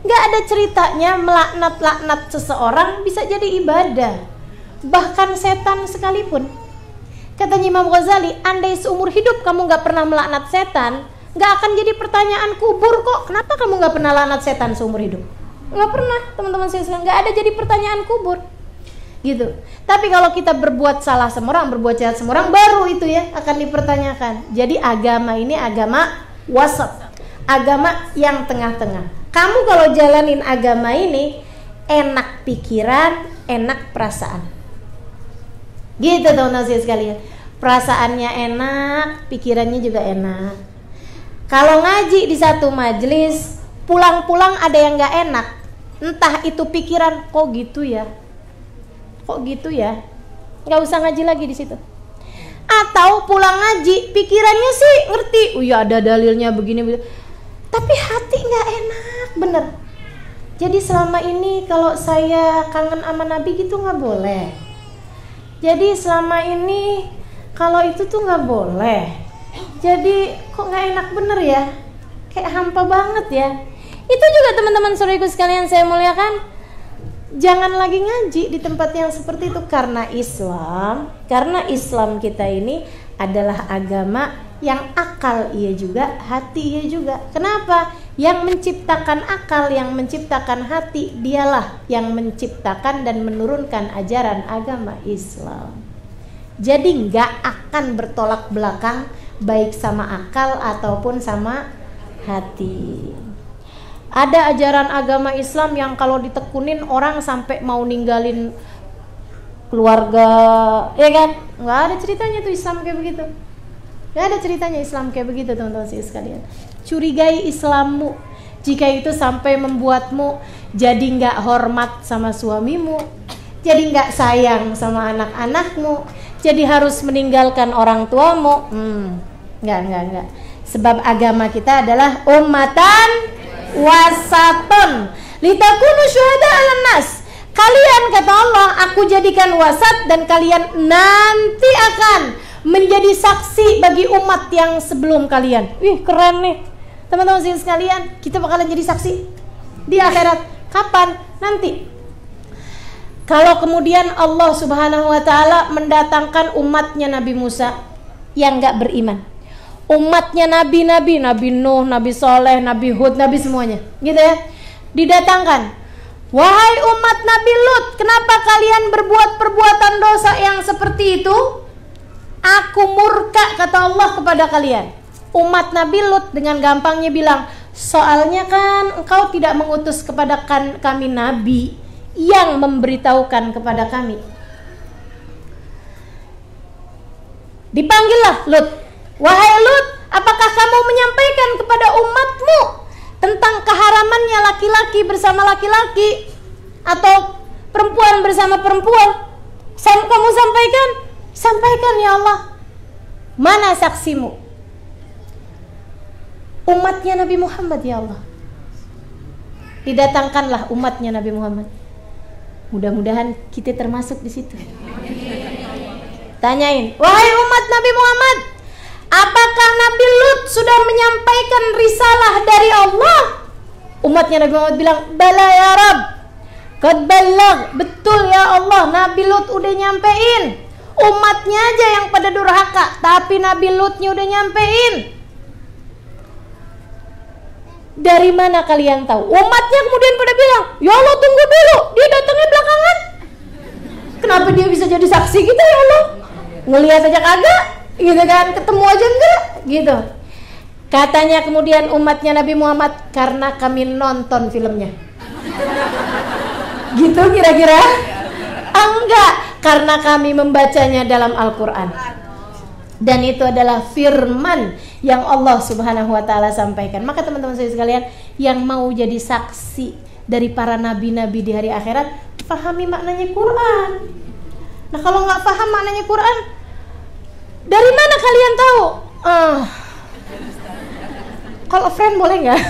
Nggak ada ceritanya melaknat seseorang bisa jadi ibadah. Bahkan setan sekalipun. Katanya Imam Ghazali, andai seumur hidup kamu nggak pernah melaknat setan, nggak akan jadi pertanyaan kubur kok. Kenapa kamu nggak pernah laknat setan seumur hidup? Nggak pernah, teman-teman sekalian. Nggak ada jadi pertanyaan kubur. Gitu. Tapi kalau kita berbuat salah sama orang, berbuat jahat sama orang, baru itu ya akan dipertanyakan. Jadi agama ini agama wasat, agama yang tengah-tengah. Kamu kalau jalanin agama ini enak pikiran, enak perasaan. Gitu teman-teman sekalian. Perasaannya enak, pikirannya juga enak. Kalau ngaji di satu majelis, pulang-pulang ada yang nggak enak. Entah itu pikiran, kok gitu ya. Kok gitu ya? Nggak usah ngaji lagi di situ. Atau pulang ngaji, pikirannya sih ngerti, oh ya ada dalilnya begini, tapi hati nggak enak, bener. Jadi selama ini kalau saya kangen sama Nabi gitu nggak boleh. Jadi selama ini kalau itu tuh nggak boleh. Jadi kok nggak enak bener ya? Kayak hampa banget ya. Itu juga teman-teman saudaraku sekalian saya muliakan. Jangan lagi ngaji di tempat yang seperti itu, karena Islam kita ini adalah agama yang akal iya juga, hati iya juga. Kenapa? Yang menciptakan akal, yang menciptakan hati, dialah yang menciptakan dan menurunkan ajaran agama Islam. Jadi nggak akan bertolak belakang baik sama akal ataupun sama hati. Ada ajaran agama Islam yang kalau ditekunin orang sampai mau ninggalin keluarga, ya kan? Nggak ada ceritanya tuh Islam kayak begitu. Nggak ada ceritanya Islam kayak begitu, teman-teman sekalian. Curigai Islammu jika itu sampai membuatmu jadi nggak hormat sama suamimu, jadi nggak sayang sama anak-anakmu, jadi harus meninggalkan orang tuamu. Nggak. Sebab agama kita adalah ummatan wasaton litakunu syuhada 'alan nas. Kalian, kata Allah, aku jadikan wasat dan kalian nanti akan menjadi saksi bagi umat yang sebelum kalian. Wih, keren nih. Teman-teman sekalian, kita bakalan jadi saksi di akhirat. Kapan? Nanti. Kalau kemudian Allah Subhanahu wa taala mendatangkan umatnya Nabi Musa yang enggak beriman. Umatnya nabi-nabi, Nabi Nuh, Nabi Soleh, Nabi Hud, Nabi semuanya. Gitu ya. Didatangkan. Wahai umat Nabi Lut, kenapa kalian berbuat perbuatan dosa yang seperti itu? Aku murka, kata Allah, kepada kalian. Umat Nabi Lut dengan gampangnya bilang, soalnya kan engkau tidak mengutus kepada kami nabi yang memberitahukan kepada kami. Dipanggillah Lut. Wahai Lut, apakah kamu menyampaikan kepada umatmu tentang keharamannya laki-laki bersama laki-laki atau perempuan bersama perempuan? Kamu sampaikan? Sampaikan ya Allah. Mana saksimu? Umatnya Nabi Muhammad ya Allah. Didatangkanlah umatnya Nabi Muhammad. Mudah-mudahan kita termasuk di situ. Tanyain, wahai umat Nabi Muhammad, apakah Nabi Lut sudah menyampaikan risalah dari Allah? Umatnya Nabi Muhammad bilang, bala ya Rab, qad balagh, betul ya Allah, Nabi Lut udah nyampein. Umatnya aja yang pada durhaka, tapi Nabi Lutnya udah nyampein. Dari mana kalian tahu? Umatnya kemudian pada bilang, ya Allah tunggu dulu, dia datangnya belakangan. Kenapa dia bisa jadi saksi kita ya Allah? Ngelihat aja kagak, gitu kan? Ketemu aja enggak, gitu. Katanya kemudian umatnya Nabi Muhammad, karena kami nonton filmnya. Gitu kira-kira? Enggak, karena kami membacanya dalam Al-Quran. Dan itu adalah firman yang Allah Subhanahu wa taala sampaikan. Maka teman-teman saya sekalian, yang mau jadi saksi dari para nabi-nabi di hari akhirat, pahami maknanya Quran. Nah, kalau nggak paham maknanya Quran, dari mana kalian tahu? Kalau friend boleh nggak?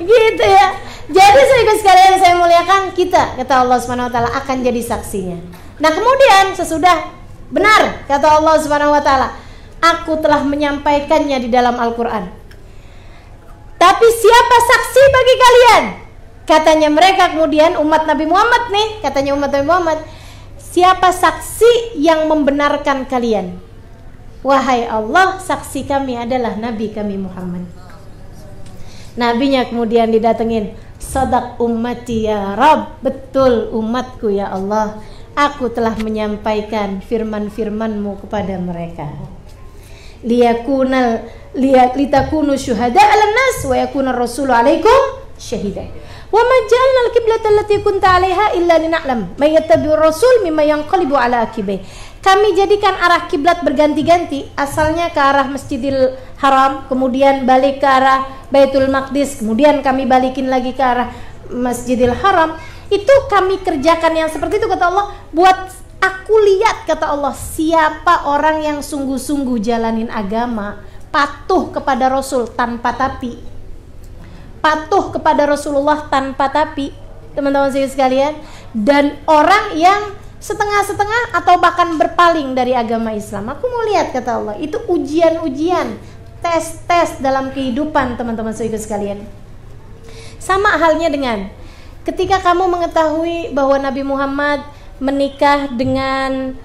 Gitu ya. Jadi saudara sekalian saya muliakan, kita, kata Allah Subhanahu wa taala, akan jadi saksinya. Nah, kemudian sesudah benar kata Allah Subhanahu wa taala, aku telah menyampaikannya di dalam Al-Qur'an. Tapi siapa saksi bagi kalian? Katanya mereka kemudian umat Nabi Muhammad nih, katanya umat Nabi Muhammad, siapa saksi yang membenarkan kalian? Wahai Allah, saksi kami adalah Nabi kami Muhammad. Nabinya kemudian didatengin, sadaq ummati ya Rabb, betul umatku ya Allah, aku telah menyampaikan firman-firman-Mu kepada mereka. Litakunu syuhada 'alan nas wa yakuna rasulu 'alaikum syahida. Wa ma ja'alna al-qiblata allati kunta 'alaiha illa lina'lam may yattabi'ur rasul mimma yanqalibu 'ala aqibai. Kami jadikan arah kiblat berganti-ganti, asalnya ke arah Masjidil Haram, kemudian balik ke arah Baitul Maqdis, kemudian kami balikin lagi ke arah Masjidil Haram. Itu kami kerjakan yang seperti itu, kata Allah, buat aku lihat, kata Allah, siapa orang yang sungguh-sungguh jalanin agama, patuh kepada Rasul tanpa tapi, patuh kepada Rasulullah tanpa tapi, teman-teman sekalian, dan orang yang setengah-setengah atau bahkan berpaling dari agama Islam. Aku mau lihat, kata Allah, itu ujian-ujian, tes-tes dalam kehidupan teman-teman sekalian. Sama halnya dengan ketika kamu mengetahui bahwa Nabi Muhammad menikah dengan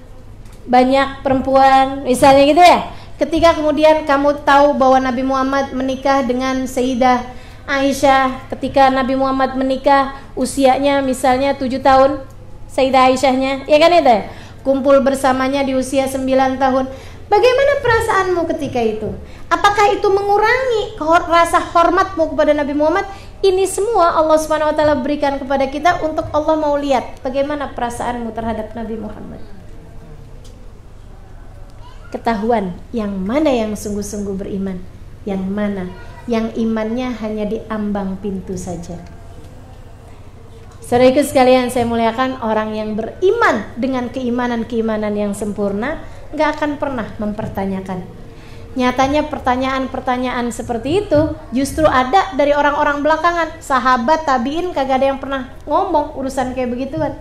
banyak perempuan, misalnya gitu ya. Ketika kemudian kamu tahu bahwa Nabi Muhammad menikah dengan Sayyidah Aisyah, ketika Nabi Muhammad menikah usianya misalnya 7 tahun, Sayyidah Aisyahnya, ya kan itu ya? Kumpul bersamanya di usia 9 tahun. Bagaimana perasaanmu ketika itu? Apakah itu mengurangi rasa hormatmu kepada Nabi Muhammad? Ini semua Allah Subhanahu wa taala berikan kepada kita untuk Allah mau lihat bagaimana perasaanmu terhadap Nabi Muhammad. Ketahuan yang mana yang sungguh-sungguh beriman, yang mana yang imannya hanya di ambang pintu saja. Saudaraku sekalian saya muliakan, orang yang beriman dengan keimanan-keimanan yang sempurna gak akan pernah mempertanyakan. Nyatanya pertanyaan-pertanyaan seperti itu justru ada dari orang-orang belakangan. Sahabat tabiin kagak ada yang pernah ngomong urusan kayak begituan.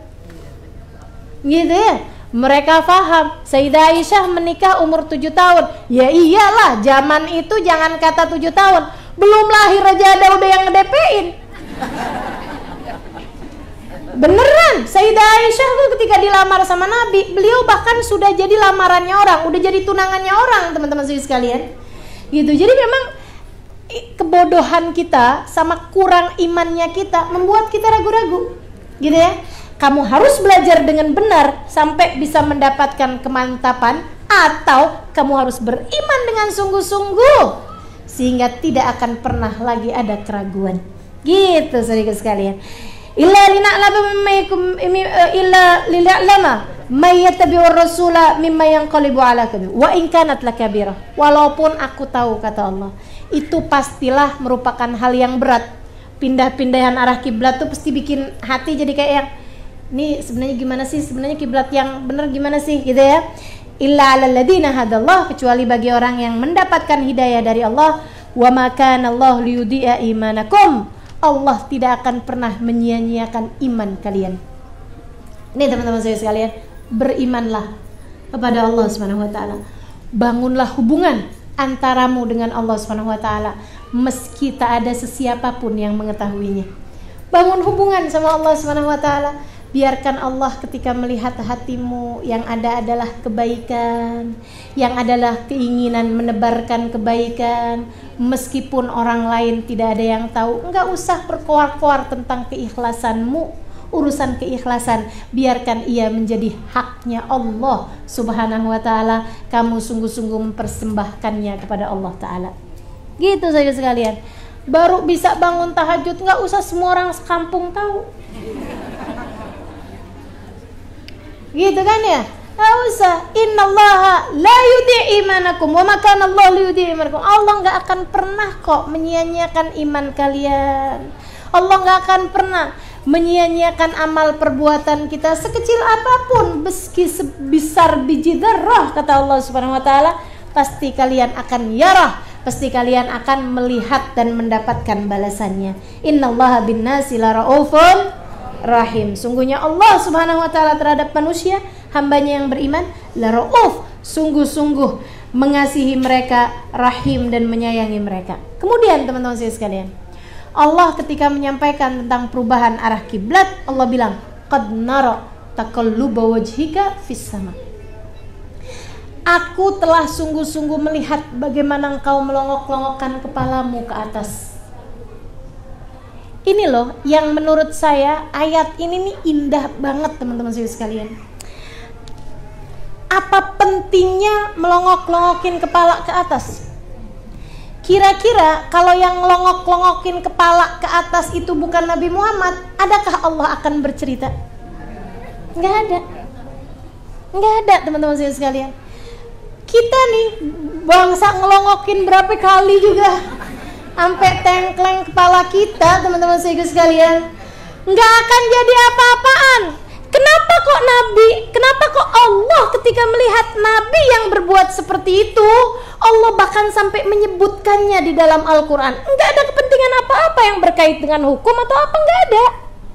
Gitu ya. Mereka paham Sayyidah Aisyah menikah umur 7 tahun. Ya iyalah, zaman itu jangan kata 7 tahun, belum lahir aja ada udah yang nge-DP-in. Beneran, Sayyidah Aisyah tuh ketika dilamar sama Nabi, beliau bahkan sudah jadi lamarannya orang, udah jadi tunangannya orang, teman-teman sekalian. Gitu. Jadi memang kebodohan kita sama kurang imannya kita membuat kita ragu-ragu. Gitu ya. Kamu harus belajar dengan benar sampai bisa mendapatkan kemantapan, atau kamu harus beriman dengan sungguh-sungguh sehingga tidak akan pernah lagi ada keraguan. Gitu saudara sekalian. Illa lina'lama may yattabi'ur rasula mimma yanqalibu ala aqibih wa in kanat lakabirah. Walaupun aku tahu, kata Allah, itu pastilah merupakan hal yang berat. Pindah-pindahan arah kiblat tuh pasti bikin hati jadi kayak yang ini sebenarnya gimana sih? Sebenarnya kiblat yang benar gimana sih? Gitu ya. Illa 'alal ladzina hadallah, kecuali bagi orang yang mendapatkan hidayah dari Allah. Wa ma kana Allah liyudhi'a imanakum. Allah tidak akan pernah menyia-nyiakan iman kalian. Ini teman-teman saya sekalian, berimanlah kepada Allah Subhanahu wa taala. Bangunlah hubungan antaramu dengan Allah Subhanahu wa taala meski tak ada sesiapapun yang mengetahuinya. Bangun hubungan sama Allah Subhanahu wa taala. Biarkan Allah ketika melihat hatimu yang ada adalah kebaikan, yang adalah keinginan menebarkan kebaikan, meskipun orang lain tidak ada yang tahu. Enggak usah berkoar-koar tentang keikhlasanmu, urusan keikhlasan biarkan ia menjadi haknya Allah Subhanahu wa taala. Kamu sungguh-sungguh mempersembahkannya kepada Allah taala. Gitu saja sekalian. Baru bisa bangun tahajud, enggak usah semua orang sekampung tahu. Gitu kan ya? Nggak usah. Innallaha la yudhi'u imanakum wa ma kana Allah liyudhi'a imanakum. Allah nggak akan pernah kok menyia-nyiakan iman kalian. Allah nggak akan pernah menyia-nyiakan amal perbuatan kita sekecil apapun, meski sebesar biji dzarrah, kata Allah Subhanahu wa taala, pasti kalian akan yarah, pasti kalian akan melihat dan mendapatkan balasannya. Innallaha bin-nasi laraufun rahim. Sungguhnya Allah Subhanahu wa taala terhadap manusia, hambanya yang beriman, la rauf, sungguh-sungguh mengasihi mereka, rahim dan menyayangi mereka. Kemudian teman-teman sekalian, Allah ketika menyampaikan tentang perubahan arah kiblat, Allah bilang, qad nara taqalluba wajhika fis sama. Aku telah sungguh-sungguh melihat bagaimana engkau melongok-longokkan kepalamu ke atas. Ini loh yang menurut saya ayat ini nih indah banget teman-teman sekalian. Apa pentingnya melongok-longokin kepala ke atas? Kira-kira kalau yang ngelongok-longokin kepala ke atas itu bukan Nabi Muhammad, adakah Allah akan bercerita? Nggak ada. Nggak ada teman-teman sekalian. Kita nih bangsa ngelongokin berapa kali juga sampai tengkleng kepala kita, teman-teman sekalian, nggak akan jadi apa-apaan. Kenapa kok Nabi, kenapa kok Allah ketika melihat Nabi yang berbuat seperti itu, Allah bahkan sampai menyebutkannya di dalam Al-Quran? Nggak ada kepentingan apa-apa yang berkait dengan hukum atau apa, nggak ada.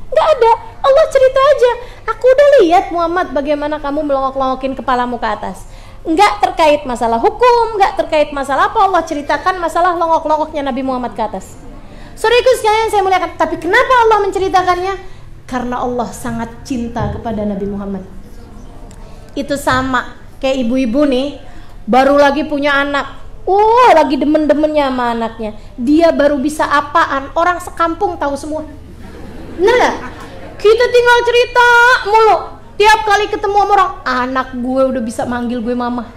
Nggak ada. Allah cerita aja, aku udah lihat Muhammad bagaimana kamu melongok-longokin kepalamu ke atas. Nggak terkait masalah hukum, nggak terkait masalah apa, Allah ceritakan masalah longok-longoknya Nabi Muhammad ke atas. Saudaraku sekalian saya muliakan, tapi kenapa Allah menceritakannya? Karena Allah sangat cinta kepada Nabi Muhammad. Itu sama kayak ibu-ibu nih, baru lagi punya anak, lagi demen-demennya sama anaknya. Dia baru bisa apaan, orang sekampung tahu semua. Nah, kita tinggal cerita mulu. Tiap kali ketemu sama orang, anak gue udah bisa manggil gue mama.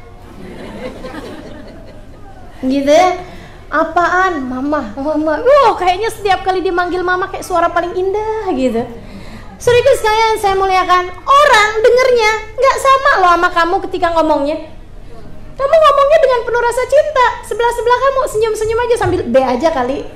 Gitu ya. Apaan? Mama, mama. Kayaknya setiap kali dia manggil mama kayak suara paling indah gitu. Saudaraku sekalian saya muliakan, orang dengernya nggak sama loh sama kamu ketika ngomongnya. Kamu ngomongnya dengan penuh rasa cinta, sebelah-sebelah kamu senyum-senyum aja sambil B aja kali.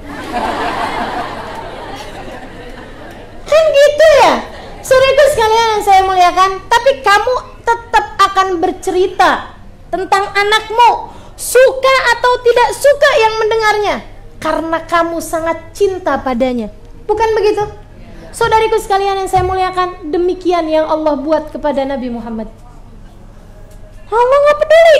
Kan gitu ya. Saudaraku sekalian saya muliakan, tapi kamu tetap akan bercerita tentang anakmu suka atau tidak suka yang mendengarnya, karena kamu sangat cinta padanya. Bukan begitu? Saudariku sekalian yang saya muliakan, demikian yang Allah buat kepada Nabi Muhammad. Allah nggak peduli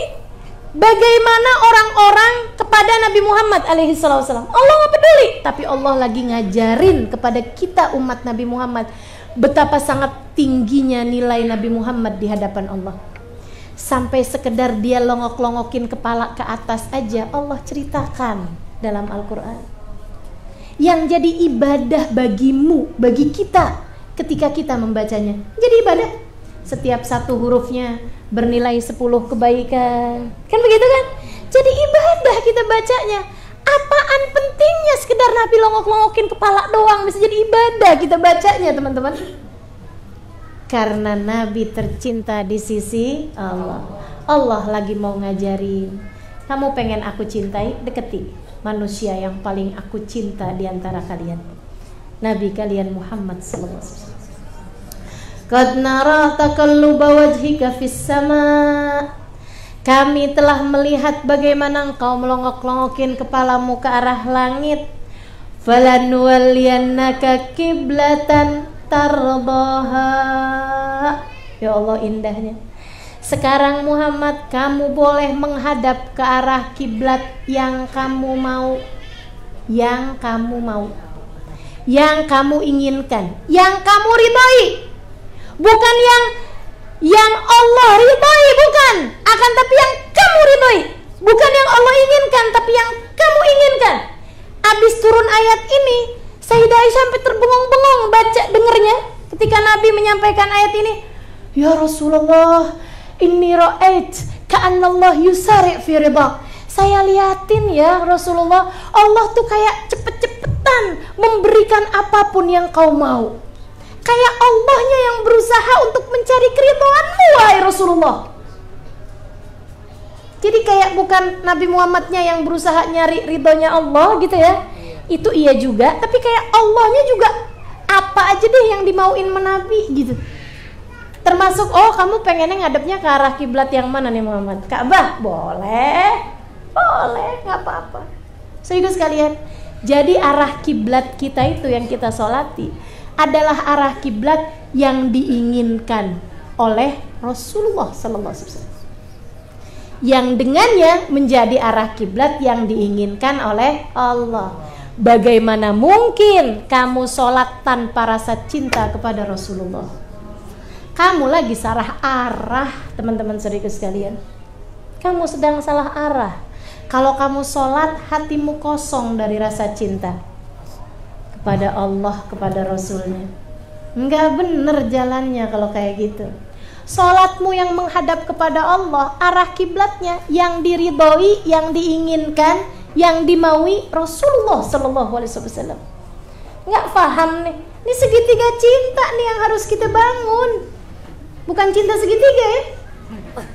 bagaimana orang-orang kepada Nabi Muhammad alaihi salam. Allah nggak peduli, tapi Allah lagi ngajarin kepada kita umat Nabi Muhammad betapa sangat tingginya nilai Nabi Muhammad di hadapan Allah. Sampai sekedar dia longok-longokin kepala ke atas aja Allah ceritakan dalam Al-Quran. Yang jadi ibadah bagimu, bagi kita ketika kita membacanya. Jadi ibadah. Setiap satu hurufnya bernilai 10 kebaikan. Kan begitu kan? Jadi ibadah kita bacanya. Apaan pentingnya sekedar Nabi longok-longokin kepala doang bisa jadi ibadah kita bacanya, teman-teman? Karena Nabi tercinta di sisi Allah. Allah lagi mau ngajarin, kamu pengen aku cintai, deketi manusia yang paling aku cinta di antara kalian, Nabi kalian Muhammad sallallahu alaihi wasallam. Qad nara taqalluba wajhika fis sama. Kami telah melihat bagaimana engkau melongok-longokin kepalamu ke arah langit. Falanuwalliyannaka qiblatan tardaha. Ya Allah, indahnya. Sekarang Muhammad, kamu boleh menghadap ke arah kiblat yang kamu mau, yang kamu mau, yang kamu inginkan, yang kamu ridhoi. Bukan yang Allah ridhoi, bukan. Akan tapi yang kamu ridhoi. Bukan yang Allah inginkan, tapi yang kamu inginkan. Abis turun ayat ini, Sayyidah Aisyah sampai terbengong-bengong baca dengernya ketika Nabi menyampaikan ayat ini. Ya Rasulullah, inni ra'ait ka'annallah yusari' fi ridha. Saya liatin ya Rasulullah, Allah tuh kayak cepet-cepetan memberikan apapun yang kau mau. Kayak Allahnya yang berusaha untuk mencari keridhaanmu, wahai Rasulullah. Jadi kayak bukan Nabi Muhammadnya yang berusaha nyari ridhonya Allah gitu ya. Itu iya juga, tapi kayak Allahnya juga apa aja deh yang dimauin Nabi gitu. Termasuk, oh kamu pengennya ngadepnya ke arah kiblat yang mana nih Muhammad? Ka'bah? Boleh, nggak apa-apa. Saudara sekalian, jadi arah kiblat kita itu yang kita solati adalah arah kiblat yang diinginkan oleh Rasulullah Sallallahu Alaihi Wasallam. Yang dengannya menjadi arah kiblat yang diinginkan oleh Allah. Bagaimana mungkin kamu sholat tanpa rasa cinta kepada Rasulullah? Kamu lagi salah arah, teman-teman saudara sekalian. Kamu sedang salah arah. Kalau kamu sholat hatimu kosong dari rasa cinta kepada Allah, kepada Rasulnya, enggak bener jalannya kalau kayak gitu. Sholatmu yang menghadap kepada Allah, arah kiblatnya yang diridhoi, yang diinginkan, yang dimaui Rasulullah Sallallahu Alaihi Wasallam. Nggak paham nih, ini segitiga cinta nih yang harus kita bangun. Bukan cinta segitiga ya,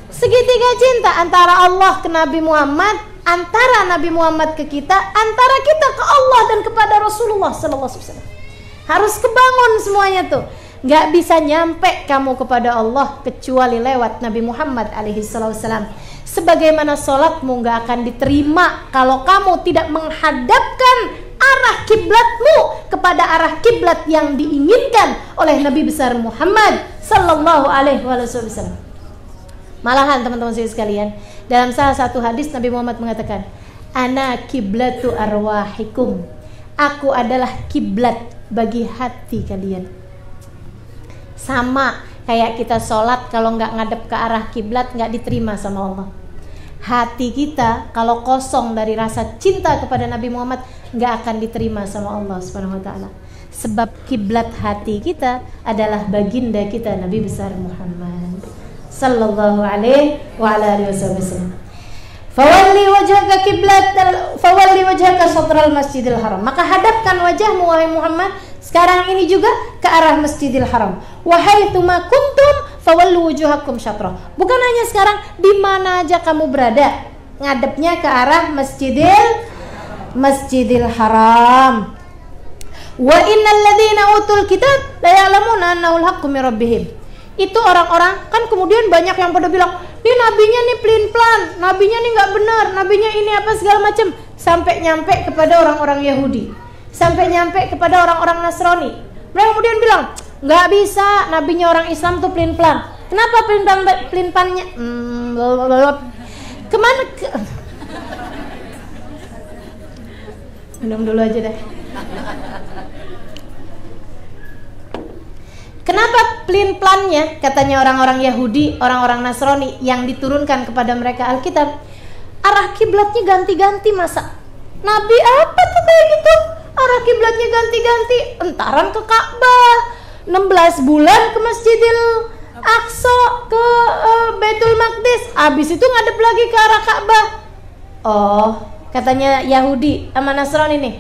segitiga cinta antara Allah ke Nabi Muhammad, antara Nabi Muhammad ke kita, antara kita ke Allah dan kepada Rasulullah Sallallahu Alaihi Wasallam. Harus kebangun semuanya tuh. Nggak bisa nyampe kamu kepada Allah kecuali lewat Nabi Muhammad alaihi wasallam. Sebagaimana sholatmu nggak akan diterima kalau kamu tidak menghadapkan arah kiblatmu kepada arah kiblat yang diinginkan oleh Nabi besar Muhammad sallallahu alaihi wasallam. Malahan teman-teman sekalian, dalam salah satu hadis Nabi Muhammad mengatakan, ana kiblatu arwahikum. Aku adalah kiblat bagi hati kalian. Sama kayak kita sholat, kalau nggak ngadep ke arah kiblat nggak diterima sama Allah. Hati kita kalau kosong dari rasa cinta kepada Nabi Muhammad nggak akan diterima sama Allah Subhanahu Wa Taala. Sebab kiblat hati kita adalah baginda kita Nabi besar Muhammad Sallallahu Alaihi Wasallam. Fawalli wajhaka kiblat, fawalli wajhaka syatral Masjidil Haram. Maka hadapkan wajahmu wahai Muhammad sekarang ini juga ke arah Masjidil Haram. Wahai tuma kuntum fawallu wujuhakum syatra. Bukan hanya sekarang, di mana aja kamu berada, ngadepnya ke arah Masjidil Haram. Wa innal ladzina utul kitab la ya'lamuna annahu al-haqqu min rabbihim. Itu orang-orang, kan kemudian banyak yang pada bilang, nih nabinya nih pelin-pelan, nabinya nih nggak benar, nabinya ini apa segala macam, sampai nyampe kepada orang-orang Yahudi, sampai nyampe kepada orang-orang Nasrani. Mereka kemudian bilang, nggak bisa, nabinya orang Islam tuh pelin-pelan. Kenapa pelin-pelannya? Kemana? Minum dulu aja deh. Kenapa pelin-pelannya, katanya orang-orang Yahudi, orang-orang Nasrani yang diturunkan kepada mereka Alkitab, arah kiblatnya ganti-ganti? Masa nabi apa tuh kayak gitu? Arah kiblatnya ganti-ganti, entaran ke Ka'bah, 16 bulan ke Masjidil Aqsa, ke Baitul Maqdis, habis itu ngadep lagi ke arah Ka'bah. Oh, katanya Yahudi sama Nasrani nih.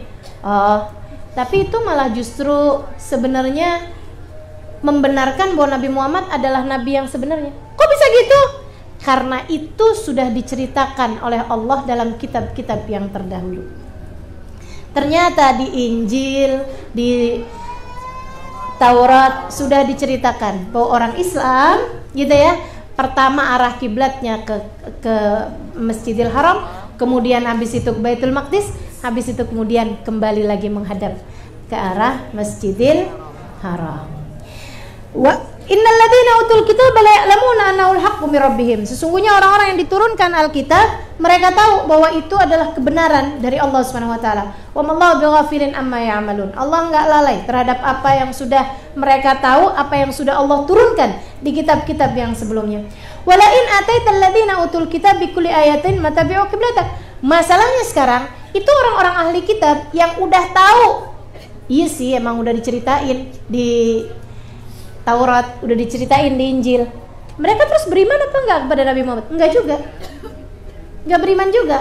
Oh, tapi itu malah justru sebenarnya membenarkan bahwa Nabi Muhammad adalah nabi yang sebenarnya. Kok bisa gitu? Karena itu sudah diceritakan oleh Allah dalam kitab-kitab yang terdahulu. Ternyata di Injil, di Taurat sudah diceritakan bahwa orang Islam gitu ya, pertama arah kiblatnya ke Masjidil Haram, kemudian habis itu ke Baitul Maqdis, habis itu kemudian kembali lagi menghadap ke arah Masjidil Haram. Wa innal ladzina utul kitaba la ya'lamuna annahu al-haqqu min rabbihim. Sesungguhnya orang-orang yang diturunkan Alkitab, mereka tahu bahwa itu adalah kebenaran dari Allah Subhanahu wa taala. Wa mallahu bighafilin amma ya'malun. Allah enggak lalai terhadap apa yang sudah mereka tahu, apa yang sudah Allah turunkan di kitab-kitab yang sebelumnya. Wala in ataital ladzina utul kitab bi kulli ayatin matabi'u qiblatak. Masalahnya sekarang itu orang-orang ahli kitab yang udah tahu. Iya sih, emang udah diceritain di Taurat, udah diceritain di Injil. Mereka terus beriman apa enggak kepada Nabi Muhammad? Enggak juga. Enggak beriman juga.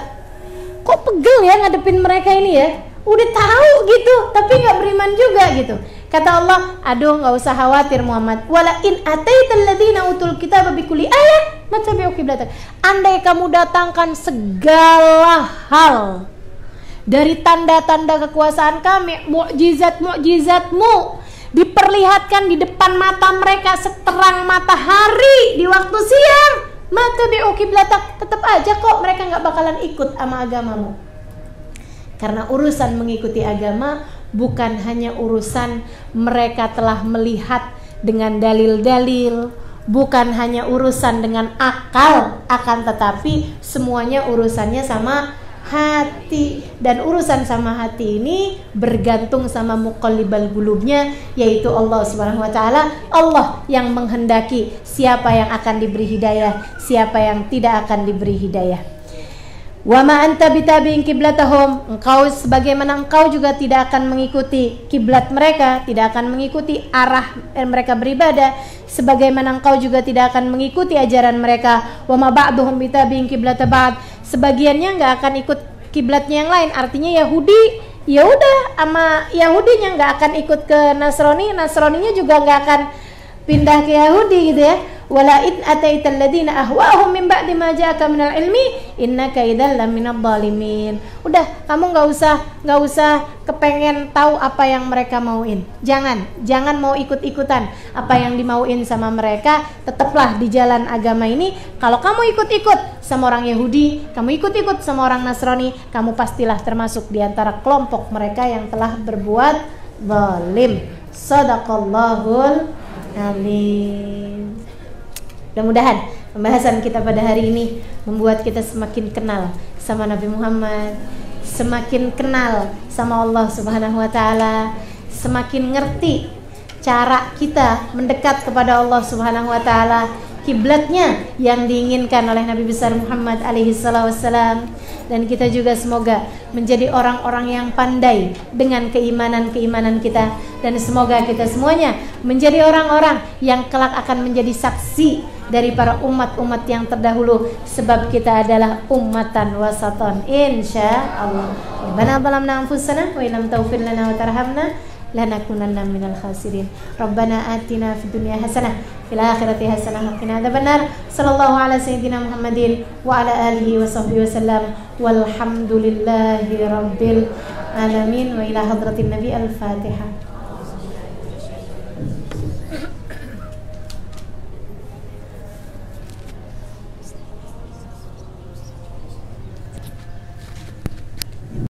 Kok pegel ya ngadepin mereka ini ya? Udah tahu gitu, tapi enggak beriman juga gitu. Kata Allah, aduh enggak usah khawatir Muhammad. Wala in ataital ladzina utul kitaba bikulli ayat matabi'u qiblatak. Andai kamu datangkan segala hal dari tanda-tanda kekuasaan kami, mukjizat-mukjizatmu, diperlihatkan di depan mata mereka seterang matahari di waktu siang, matabi'u qiblatak, tetap aja kok mereka nggak bakalan ikut sama agamamu. Karena urusan mengikuti agama bukan hanya urusan mereka telah melihat dengan dalil-dalil, bukan hanya urusan dengan akal, akan tetapi semuanya urusannya sama hati, dan urusan sama hati ini bergantung sama muqallibal qulubnya, yaitu Allah Subhanahu wa taala. Allah yang menghendaki siapa yang akan diberi hidayah, siapa yang tidak akan diberi hidayah. Wa ma anta bitabi'in qiblatahum, engkau sebagaimana engkau juga tidak akan mengikuti kiblat mereka, tidak akan mengikuti arah mereka beribadah, sebagaimana engkau juga tidak akan mengikuti ajaran mereka. Wa ma ba'duhum bitabi'in qiblata ba'd, sebagiannya enggak akan ikut kiblatnya yang lain. Artinya Yahudi, ya udah sama Yahudinya enggak akan ikut ke Nasrani, Nasraninya juga enggak akan pindah ke Yahudi gitu ya. Wala in ataital ladina ahwahum min ba'di ma ja'aka minal ilmi innaka idzal laminadh dhalimin. Udah, kamu enggak usah kepengen tahu apa yang mereka mauin. Jangan mau ikut-ikutan apa yang dimauin sama mereka. Tetaplah di jalan agama ini. Kalau kamu ikut-ikut sama orang Yahudi, kamu ikut-ikut sama orang Nasrani, kamu pastilah termasuk di antara kelompok mereka yang telah berbuat zalim. Shadaqallahul alim. Mudah-mudahan pembahasan kita pada hari ini membuat kita semakin kenal sama Nabi Muhammad, semakin kenal sama Allah Subhanahu wa taala, semakin ngerti cara kita mendekat kepada Allah Subhanahu wa taala, kiblatnya yang diinginkan oleh Nabi besar Muhammad alaihi wassalam. Dan kita juga semoga menjadi orang-orang yang pandai dengan keimanan-keimanan kita, dan semoga kita semuanya menjadi orang-orang yang kelak akan menjadi saksi dari para umat-umat yang terdahulu, sebab kita adalah ummatan wasatan insyaallah. Rabbana zalamna anfusana wa illam taghfir lana wa tarhamna lanakunanna minal khasirin. Rabbana atina fid dunya hasanah fil akhirati hasanah wa qina adzabannar. Sallallahu ala sayyidina Muhammadin wa ala alihi wa sahbihi wasallam. Walhamdulillahi rabbil alamin. Wa ila hadratin nabi al-Fatihah.